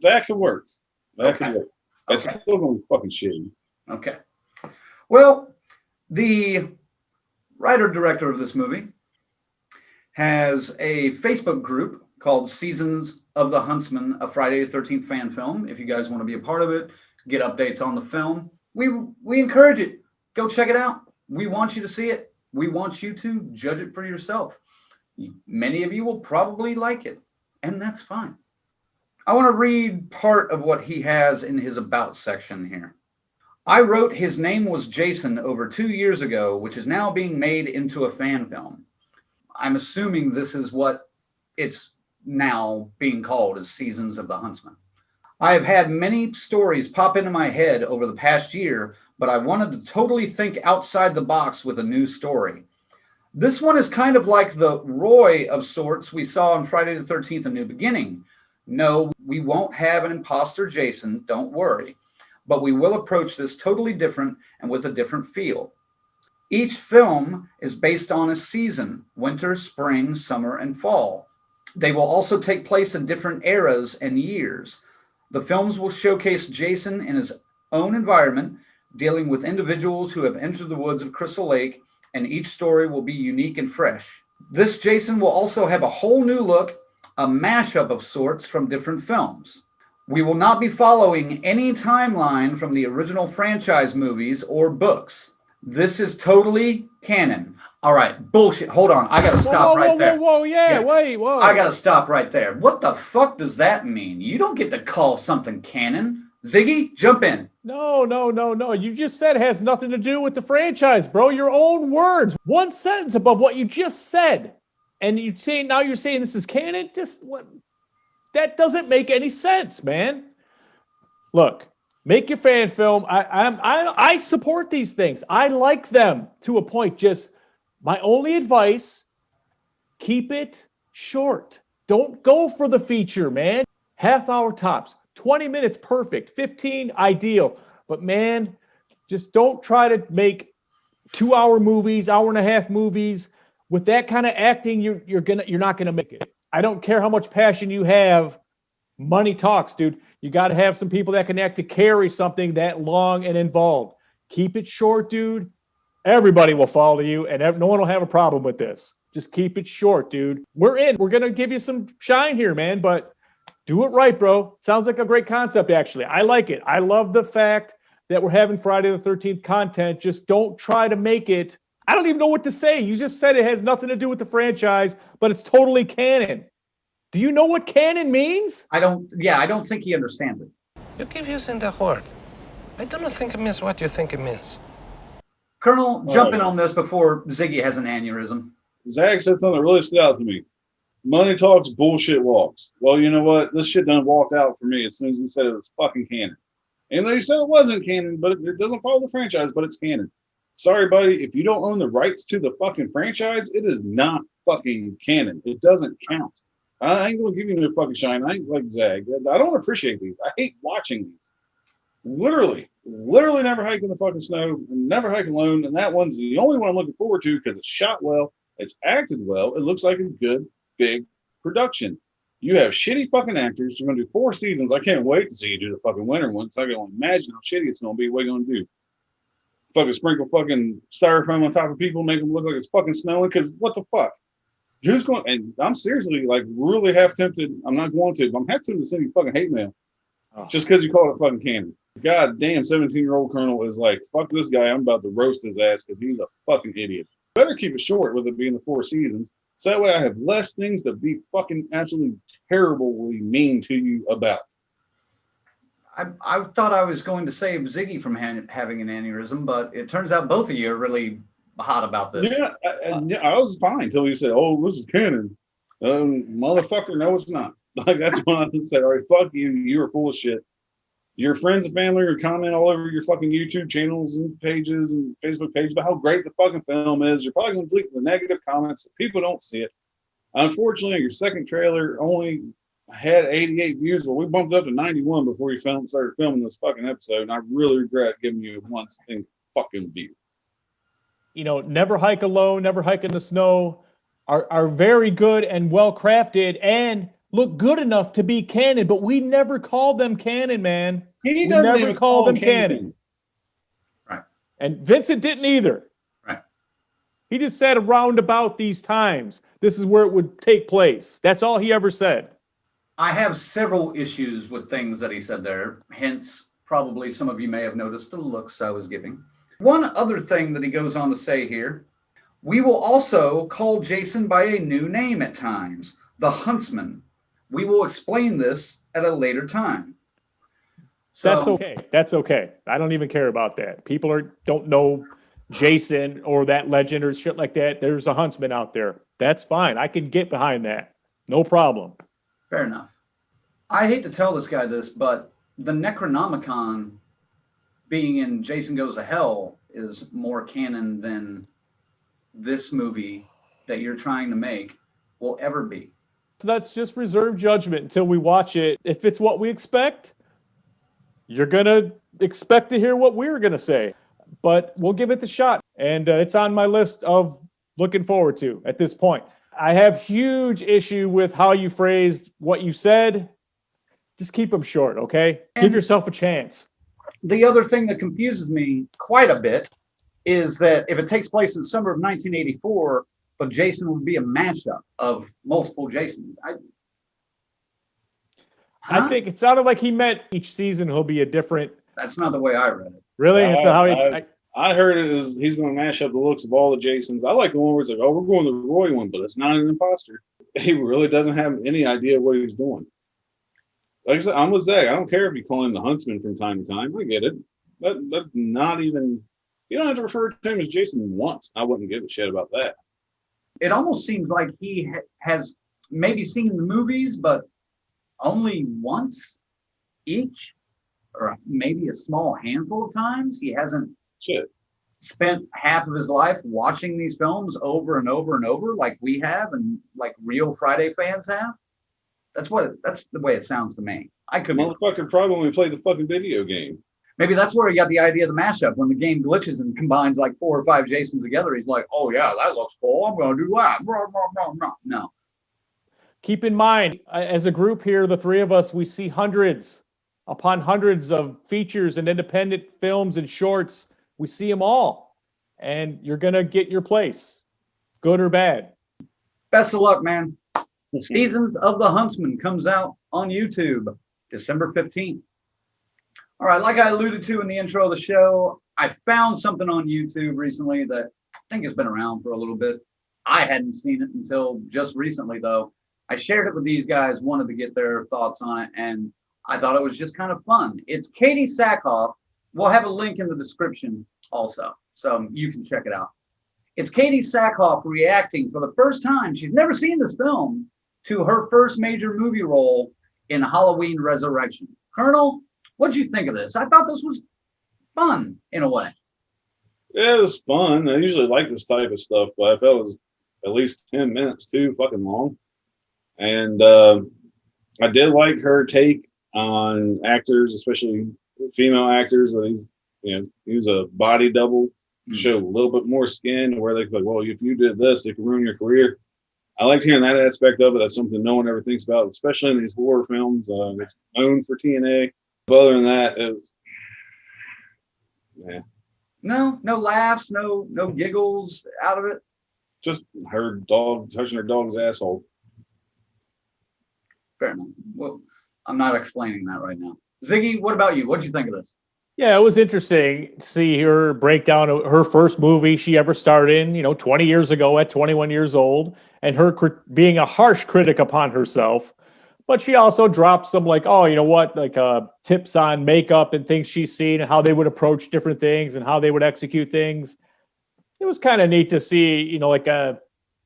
that could work. That could work. That's still going to be fucking shitty. Okay. Well, the writer-director of this movie has a Facebook group called Seasons of The Huntsman, a Friday the 13th fan film. If you guys want to be a part of it, get updates on the film, we encourage it. Go check it out. We want you to see it. We want you to judge it for yourself. Many of you will probably like it, and that's fine. I want to read part of what he has in his About section here. I wrote His Name Was Jason over 2 years ago, which is now being made into a fan film. I'm assuming this is what it's now being called, as Seasons of the Huntsman. I have had many stories pop into my head over the past year, but I wanted to totally think outside the box with a new story. This one is kind of like the Roy of sorts we saw on Friday the 13th, A New Beginning. No, we won't have an imposter Jason, don't worry. But we will approach this totally different and with a different feel. Each film is based on a season: winter, spring, summer, and fall. They will also take place in different eras and years. The films will showcase Jason in his own environment, dealing with individuals who have entered the woods of Crystal Lake, and each story will be unique and fresh. This Jason will also have a whole new look, a mashup of sorts from different films. We will not be following any timeline from the original franchise movies or books. This is totally canon. All right, bullshit. Hold on. I got to stop right there. Whoa. I got to stop right there. What the fuck does that mean? You don't get to call something canon. Ziggy, jump in. No. You just said it has nothing to do with the franchise, bro. Your own words. One sentence above what you just said. And you're saying this is canon? Just what? That doesn't make any sense, man. Look, make your fan film. I support these things. I like them to a point. Just my only advice, keep it short. Don't go for the feature, man. Half hour tops. 20 minutes, perfect. 15, ideal. But man, just don't try to make 2 hour movies, hour and a half movies. With that kind of acting, you're not gonna make it. I don't care how much passion you have. Money talks, dude. You got to have some people that can act to carry something that long and involved. Keep it short, dude. Everybody will follow you, and no one will have a problem with this. Just keep it short, dude. We're in. We're gonna give you some shine here, man, but do it right, bro. Sounds like a great concept, actually. I like it. I love the fact that we're having Friday the 13th content. Just don't try to make it. I don't even know what to say. You just said it has nothing to do with the franchise, but it's totally canon. Do you know what canon means? I don't think he understands it. You keep using the word. I don't think it means what you think it means. Colonel, jump in on this before Ziggy has an aneurysm. Zach said something that really stood out to me. Money talks, bullshit walks. Well, you know what? This shit done walked out for me as soon as you said it was fucking canon. And they said it wasn't canon, but it doesn't follow the franchise, but it's canon. Sorry, buddy, if you don't own the rights to the fucking franchise, it is not fucking canon. It doesn't count. I ain't gonna give you no fucking shine. I ain't like Zag. I don't appreciate these. I hate watching these. Literally never hike in the fucking snow, never hike alone, and that one's the only one I'm looking forward to because it's shot well, it's acted well, it looks like a good, big production. You have shitty fucking actors. You're gonna do 4 seasons. I can't wait to see you do the fucking winter one, so I can only imagine how shitty it's gonna be. What are you gonna do? Fucking sprinkle fucking styrofoam on top of people, make them look like it's fucking snowing, because what the fuck? Who's going? And I'm seriously like really half tempted. I'm not going to, but I'm half tempted to send you fucking hate mail just because you call it fucking canon. God damn, 17-year-old Colonel is like, fuck this guy. I'm about to roast his ass because he's a fucking idiot. Better keep it short with it being the 4 seasons. So that way I have less things to be fucking absolutely terribly mean to you about. I thought I was going to save Ziggy from having an aneurysm, but it turns out both of you are really hot about this. Yeah, I was fine until you said, "Oh, this is canon." Motherfucker, no, it's not. Like that's when I said, "All right, fuck you. You are full of shit." Your friends and family are comment all over your fucking YouTube channels and pages and Facebook pages about how great the fucking film is. You're probably going to delete the negative comments. People don't see it. Unfortunately, your second trailer only had 88 views, but we bumped up to 91 before you started filming this fucking episode, and I really regret giving you one thing fucking view. You know, Never Hike Alone, Never Hike in the Snow are very good and well crafted and look good enough to be canon, but we never called them canon, man. We never called them canon. Right. And Vincent didn't either. Right. He just said around about these times, this is where it would take place. That's all he ever said. I have several issues with things that he said there. Hence, probably some of you may have noticed the looks I was giving. One other thing that he goes on to say here, we will also call Jason by a new name at times, the Huntsman. We will explain this at a later time. So, That's okay. That's okay. I don't even care about that. People don't know Jason or that legend or shit like that. There's a Huntsman out there. That's fine. I can get behind that. No problem. Fair enough. I hate to tell this guy this, but the Necronomicon being in Jason Goes to Hell is more canon than this movie that you're trying to make will ever be. So that's just reserve judgment until we watch it. If it's what we expect, you're going to expect to hear what we're going to say. But we'll give it the shot. And it's on my list of looking forward to at this point. I have huge issue with how you phrased what you said. Just keep them short, okay? Give yourself a chance. The other thing that confuses me quite a bit is that if it takes place in the summer of 1984, but Jason would be a mashup of multiple Jasons. I think it sounded like he meant each season he'll be a different. That's not the way I read it. Really? I heard it as he's going to mash up the looks of all the Jasons. I like the one where it's like, oh, we're going the Roy one, but it's not an imposter. He really doesn't have any idea what he's doing. Like I said, I'm with Zach. I don't care if you call him the Huntsman from time to time. I get it. That's not even. You don't have to refer to him as Jason once. I wouldn't give a shit about that. It almost seems like he has maybe seen the movies, but only once each, or maybe a small handful of times. He hasn't spent half of his life watching these films over and over and over like we have and like real Friday fans have. That's the way it sounds to me. I could motherfucker probably when we played the fucking video game. Maybe that's where he got the idea of the mashup. When the game glitches and combines like 4 or 5 Jasons together, he's like, oh yeah, that looks cool. I'm going to do that. No. Keep in mind, as a group here, the three of us, we see hundreds upon hundreds of features and independent films and shorts. We see them all. And you're going to get your place, good or bad. Best of luck, man. Seasons of the Huntsman comes out on YouTube December 15th. All right, like I alluded to in the intro of the show, I found something on YouTube recently that I think has been around for a little bit. I hadn't seen it until just recently, though. I shared it with these guys, wanted to get their thoughts on it, and I thought it was just kind of fun. It's Katee Sackhoff. We'll have a link in the description also, so you can check it out. It's Katee Sackhoff reacting for the first time. She's never seen this film to her first major movie role in Halloween Resurrection. Colonel, what'd you think of this? I thought this was fun in a way. Yeah, it was fun. I usually like this type of stuff, but I felt it was at least 10 minutes too fucking long. And I did like her take on actors, especially female actors. He was a body double, showed a little bit more skin where they could like, well, if you did this, it could ruin your career. I liked hearing that aspect of it. That's something no one ever thinks about, especially in these horror films. It's known for TNA. But other than that, it was, yeah. No laughs, no giggles out of it. Just her dog touching her dog's asshole. Fair enough. Well, I'm not explaining that right now. Ziggy, what about you? What did you think of this? Yeah, it was interesting to see her break down her first movie she ever starred in, 20 years ago at 21 years old, and her being a harsh critic upon herself. But she also dropped some like, oh, you know what, like tips on makeup and things she's seen and how they would approach different things and how they would execute things. It was kind of neat to see, like a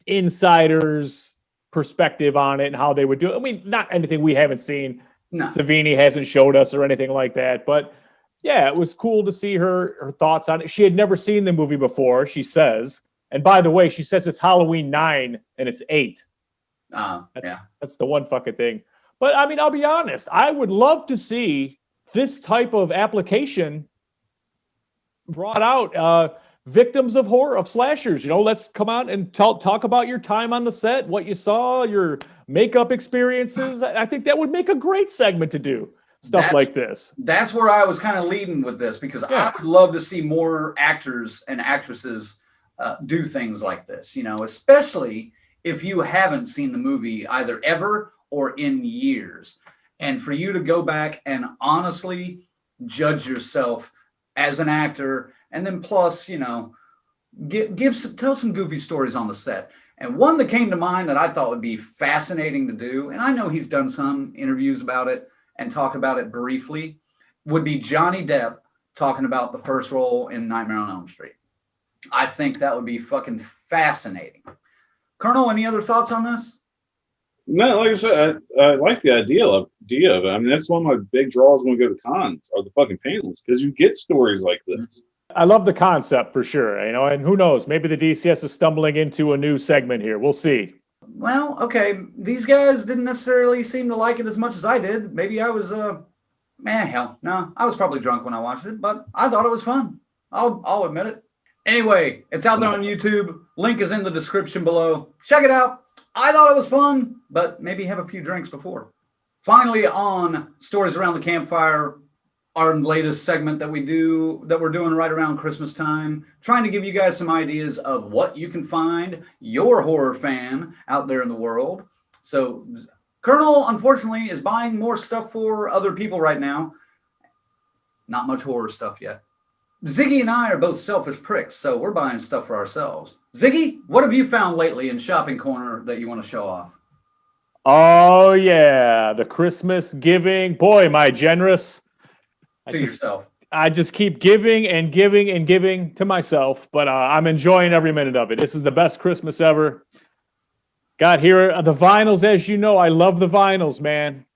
insider's perspective on it and how they would do it. I mean, not anything we haven't seen. No. Savini hasn't showed us or anything like that. But yeah, it was cool to see her thoughts on it. She had never seen the movie before, she says. And by the way, she says it's Halloween 9 and it's 8. That's the one fucking thing. But I mean, I'll be honest. I would love to see this type of application brought out. Victims of horror, of slashers. Let's come out and talk about your time on the set, what you saw, your makeup experiences. I think that would make a great segment to do stuff like this. That's where I was kind of leading with this because I would love to see more actors and actresses do things like this, especially if you haven't seen the movie either ever or in years. And for you to go back and honestly judge yourself as an actor, and then plus, tell some goofy stories on the set. And one that came to mind that I thought would be fascinating to do, and I know he's done some interviews about it and talked about it briefly, would be Johnny Depp talking about the first role in Nightmare on Elm Street. I think that would be fucking fascinating. Colonel, any other thoughts on this? No, like I said, I like the idea of it. I mean, that's one of my big draws when we go to cons are the fucking panels, because you get stories like this. I love the concept for sure, and who knows, maybe the DCS is stumbling into a new segment here. We'll see. Well, okay, these guys didn't necessarily seem to like it as much as I did. Maybe I was, hell, no, I was probably drunk when I watched it, but I thought it was fun. I'll admit it. Anyway, it's out there on YouTube. Link is in the description below. Check it out. I thought it was fun, but maybe have a few drinks before. Finally, on Stories Around the Campfire, our latest segment that we're doing right around Christmas time, trying to give you guys some ideas of what you can find your horror fan out there in the world. So Colonel, unfortunately, is buying more stuff for other people right now. Not much horror stuff yet. Ziggy and I are both selfish pricks, so we're buying stuff for ourselves. Ziggy, what have you found lately in Shopping Corner that you want to show off? Oh, yeah, the Christmas giving. Boy, am I generous. Yourself. I just keep giving and giving and giving to myself, but I'm enjoying every minute of it. This is the best Christmas ever. Got here the vinyls, as you know. I love the vinyls, man.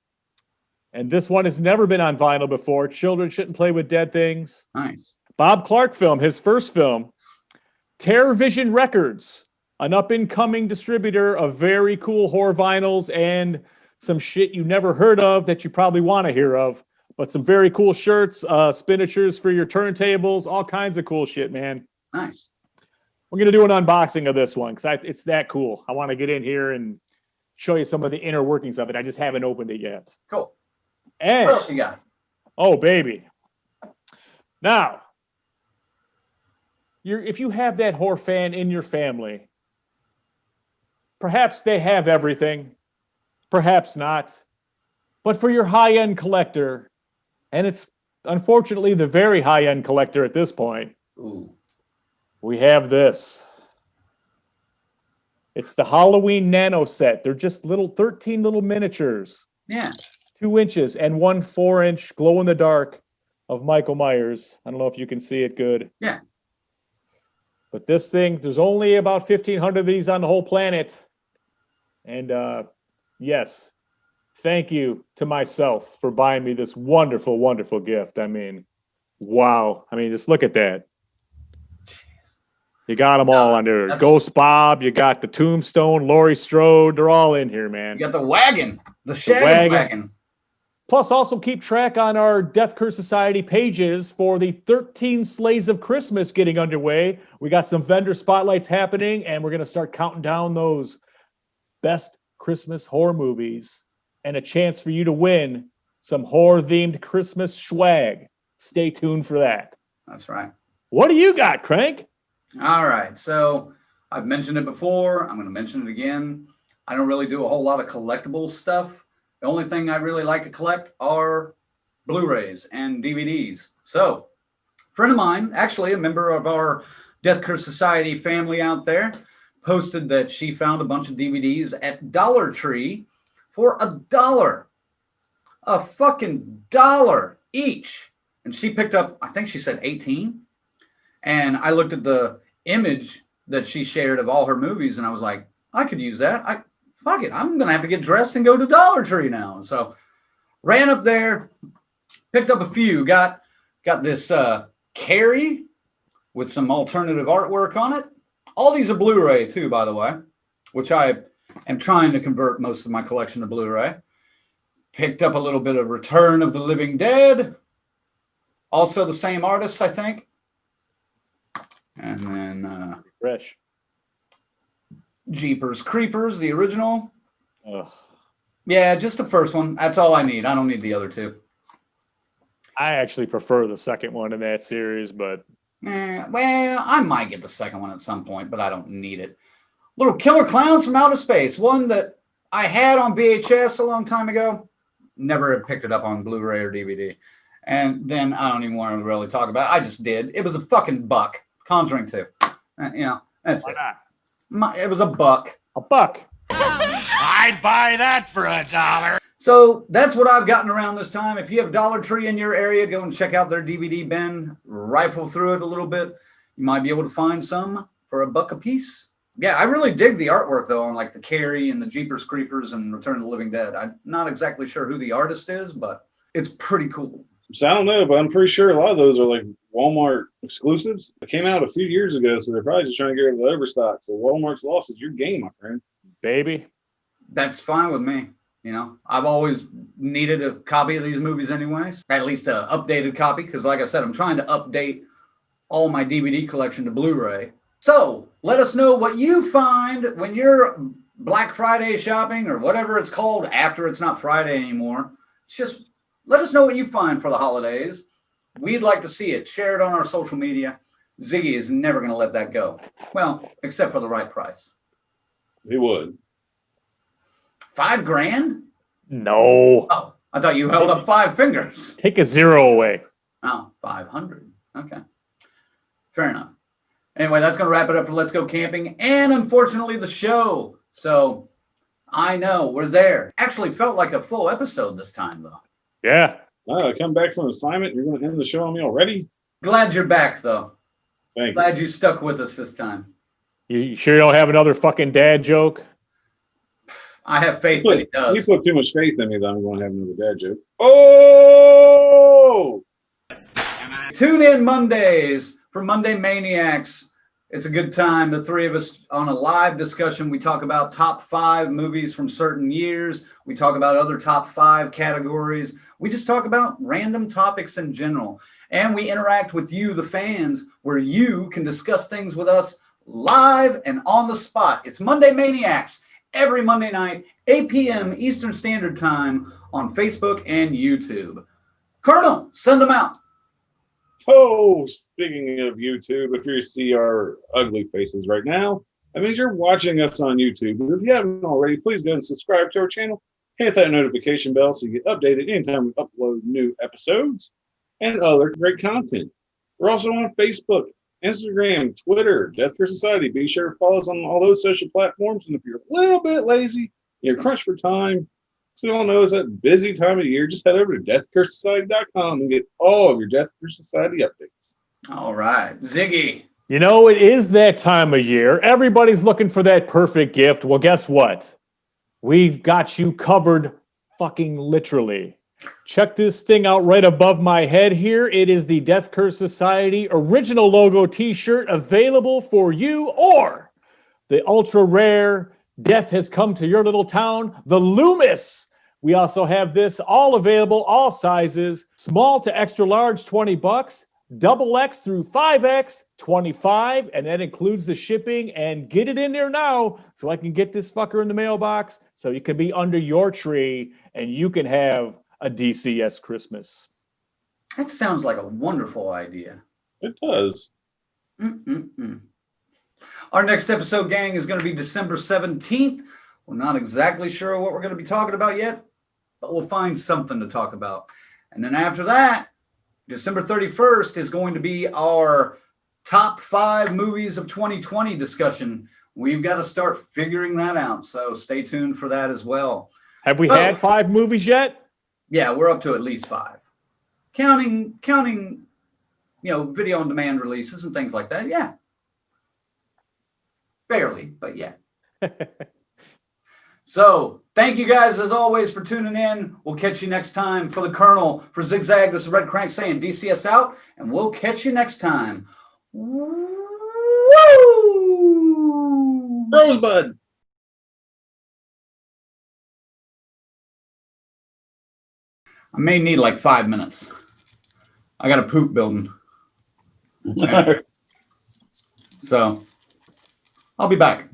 And this one has never been on vinyl before. Children Shouldn't Play with Dead Things. Nice. Bob Clark film, his first film. Terror Vision Records, an up-and-coming distributor of very cool horror vinyls and some shit you never heard of that you probably want to hear of. But some very cool shirts, spinachers for your turntables, all kinds of cool shit, man. Nice. We're going to do an unboxing of this one because it's that cool. I want to get in here and show you some of the inner workings of it. I just haven't opened it yet. Cool. And, what else you got? Oh, baby. Now, if you have that horror fan in your family, perhaps they have everything, perhaps not. But for your high-end collector, and it's unfortunately the very high-end collector at this point, we have this. It's the Halloween Nano set. They're just 13 little miniatures. Yeah. 2 inches and 1 4-inch glow-in-the-dark of Michael Myers. I don't know if you can see it good. Yeah. But this thing, there's only about 1,500 of these on the whole planet. And yes, thank you to myself for buying me this wonderful, wonderful gift. I mean, wow. I mean, just look at that. You got them all on there. Ghost Bob, you got the Tombstone, Laurie Strode. They're all in here, man. You got the wagon, the Shadow wagon. Plus, also keep track on our Death Curse Society pages for the 13 Slays of Christmas getting underway. We got some vendor spotlights happening, and we're going to start counting down those best Christmas horror movies and a chance for you to win some horror-themed Christmas swag. Stay tuned for that. That's right. What do you got, Crank? All right. So I've mentioned it before. I'm going to mention it again. I don't really do a whole lot of collectible stuff. The only thing I really like to collect are Blu-rays and DVDs. So a friend of mine, actually a member of our Death Curse Society family out there, posted that she found a bunch of DVDs at Dollar Tree for $1. A fucking $1 each. And she picked up, I think she said 18. And I looked at the image that she shared of all her movies, and I was like, I could use that. Fuck it, I'm going to have to get dressed and go to Dollar Tree now. So ran up there, picked up a few, got this Carrie with some alternative artwork on it. All these are Blu-ray too, by the way, which I am trying to convert most of my collection to Blu-ray. Picked up a little bit of Return of the Living Dead. Also the same artist, I think. And then Fresh. Jeepers Creepers, the original. Ugh. Yeah, just the first one. That's all I need. I don't need the other two. I actually prefer the second one in that series, but... well, I might get the second one at some point, but I don't need it. Little Killer Clowns from Outer Space. One that I had on VHS a long time ago. Never had picked it up on Blu-ray or DVD. And then I don't even want to really talk about it. I just did. It was a fucking buck. Conjuring 2. That's it. It was a buck. A buck. I'd buy that for $1. So that's what I've gotten around this time. If you have Dollar Tree in your area, go and check out their DVD bin. Rifle through it a little bit. You might be able to find some for $1 a piece. Yeah, I really dig the artwork, though, on like the Carrie and the Jeepers Creepers and Return of the Living Dead. I'm not exactly sure who the artist is, but it's pretty cool. So I don't know, but I'm pretty sure a lot of those are like Walmart exclusives. They came out a few years ago, so they're probably just trying to get rid of the overstock. So Walmart's loss is your game, my friend. Baby. That's fine with me. You know, I've always needed a copy of these movies anyways, at least an updated copy, because like I said, I'm trying to update all my DVD collection to Blu-ray. So let us know what you find when you're Black Friday shopping or whatever it's called after it's not Friday anymore. It's just let us know what you find for the holidays. We'd like to see it. Share it on our social media. Ziggy is never going to let that go. Well, except for the right price. He would. $5,000? No. Oh, I thought you held up 5 fingers. Take a 0 away. Oh, 500. Okay. Fair enough. Anyway, that's going to wrap it up for Let's Go Camping and unfortunately the show. So I know we're there. Actually felt like a full episode this time, though. Yeah. I come back from assignment. You're going to end the show on me already? Glad you're back, though. Thank Glad you stuck with us this time. You sure you don't have another fucking dad joke? I have faith that he does. You put too much faith in me that I'm going to have another dad joke. Oh! Tune in Mondays for Monday Maniacs. It's a good time. The three of us on a live discussion. We talk about top 5 movies from certain years. We talk about other top 5 categories. We just talk about random topics in general. And we interact with you, the fans, where you can discuss things with us live and on the spot. It's Monday Maniacs every Monday night, 8 p.m. Eastern Standard Time on Facebook and YouTube. Colonel, send them out. Oh, speaking of YouTube, if you see our ugly faces right now, that means you're watching us on YouTube. If you haven't already, please go and subscribe to our channel. Hit that notification bell so you get updated anytime we upload new episodes and other great content. We're also on Facebook, Instagram, Twitter, Death Curse Society. Be sure to follow us on all those social platforms. And if you're a little bit lazy, you're crunched for time, so you all know it's that busy time of year, just head over to deathcursesociety.com and get all of your Death Curse Society updates. All right. Ziggy. You know, it is that time of year. Everybody's looking for that perfect gift. Well, guess what? We've got you covered fucking literally. Check this thing out right above my head here. It is the Death Curse Society original logo t-shirt available for you, or the ultra rare Death Has Come to Your Little Town, the Loomis. We also have this all available, all sizes, small to extra large, $20, double X through 5X, $25, and that includes the shipping. And get it in there now so I can get this fucker in the mailbox so you can be under your tree and you can have a DCS Christmas. That sounds like a wonderful idea. It does. Our next episode, gang, is going to be December 17th. We're not exactly sure what we're going to be talking about yet, but we'll find something to talk about. And then after that, December 31st is going to be our top 5 movies of 2020 discussion. We've got to start figuring that out, so stay tuned for that as well. Have we had 5 movies yet? Yeah, we're up to at least 5. Counting, video on demand releases and things like that. Yeah. Barely, but yeah. So thank you guys as always for tuning in. We'll catch you next time. For the Colonel, for Zigzag, this is Red Crank saying DCS out, and we'll catch you next time. Woo! Rosebud. I may need like 5 minutes. I got a poop building. So I'll be back.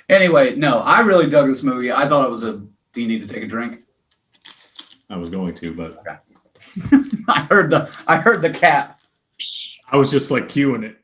Anyway, no, I really dug this movie. I thought it was do you need to take a drink? I was going to, but okay. I heard the cat. I was just like cueing it.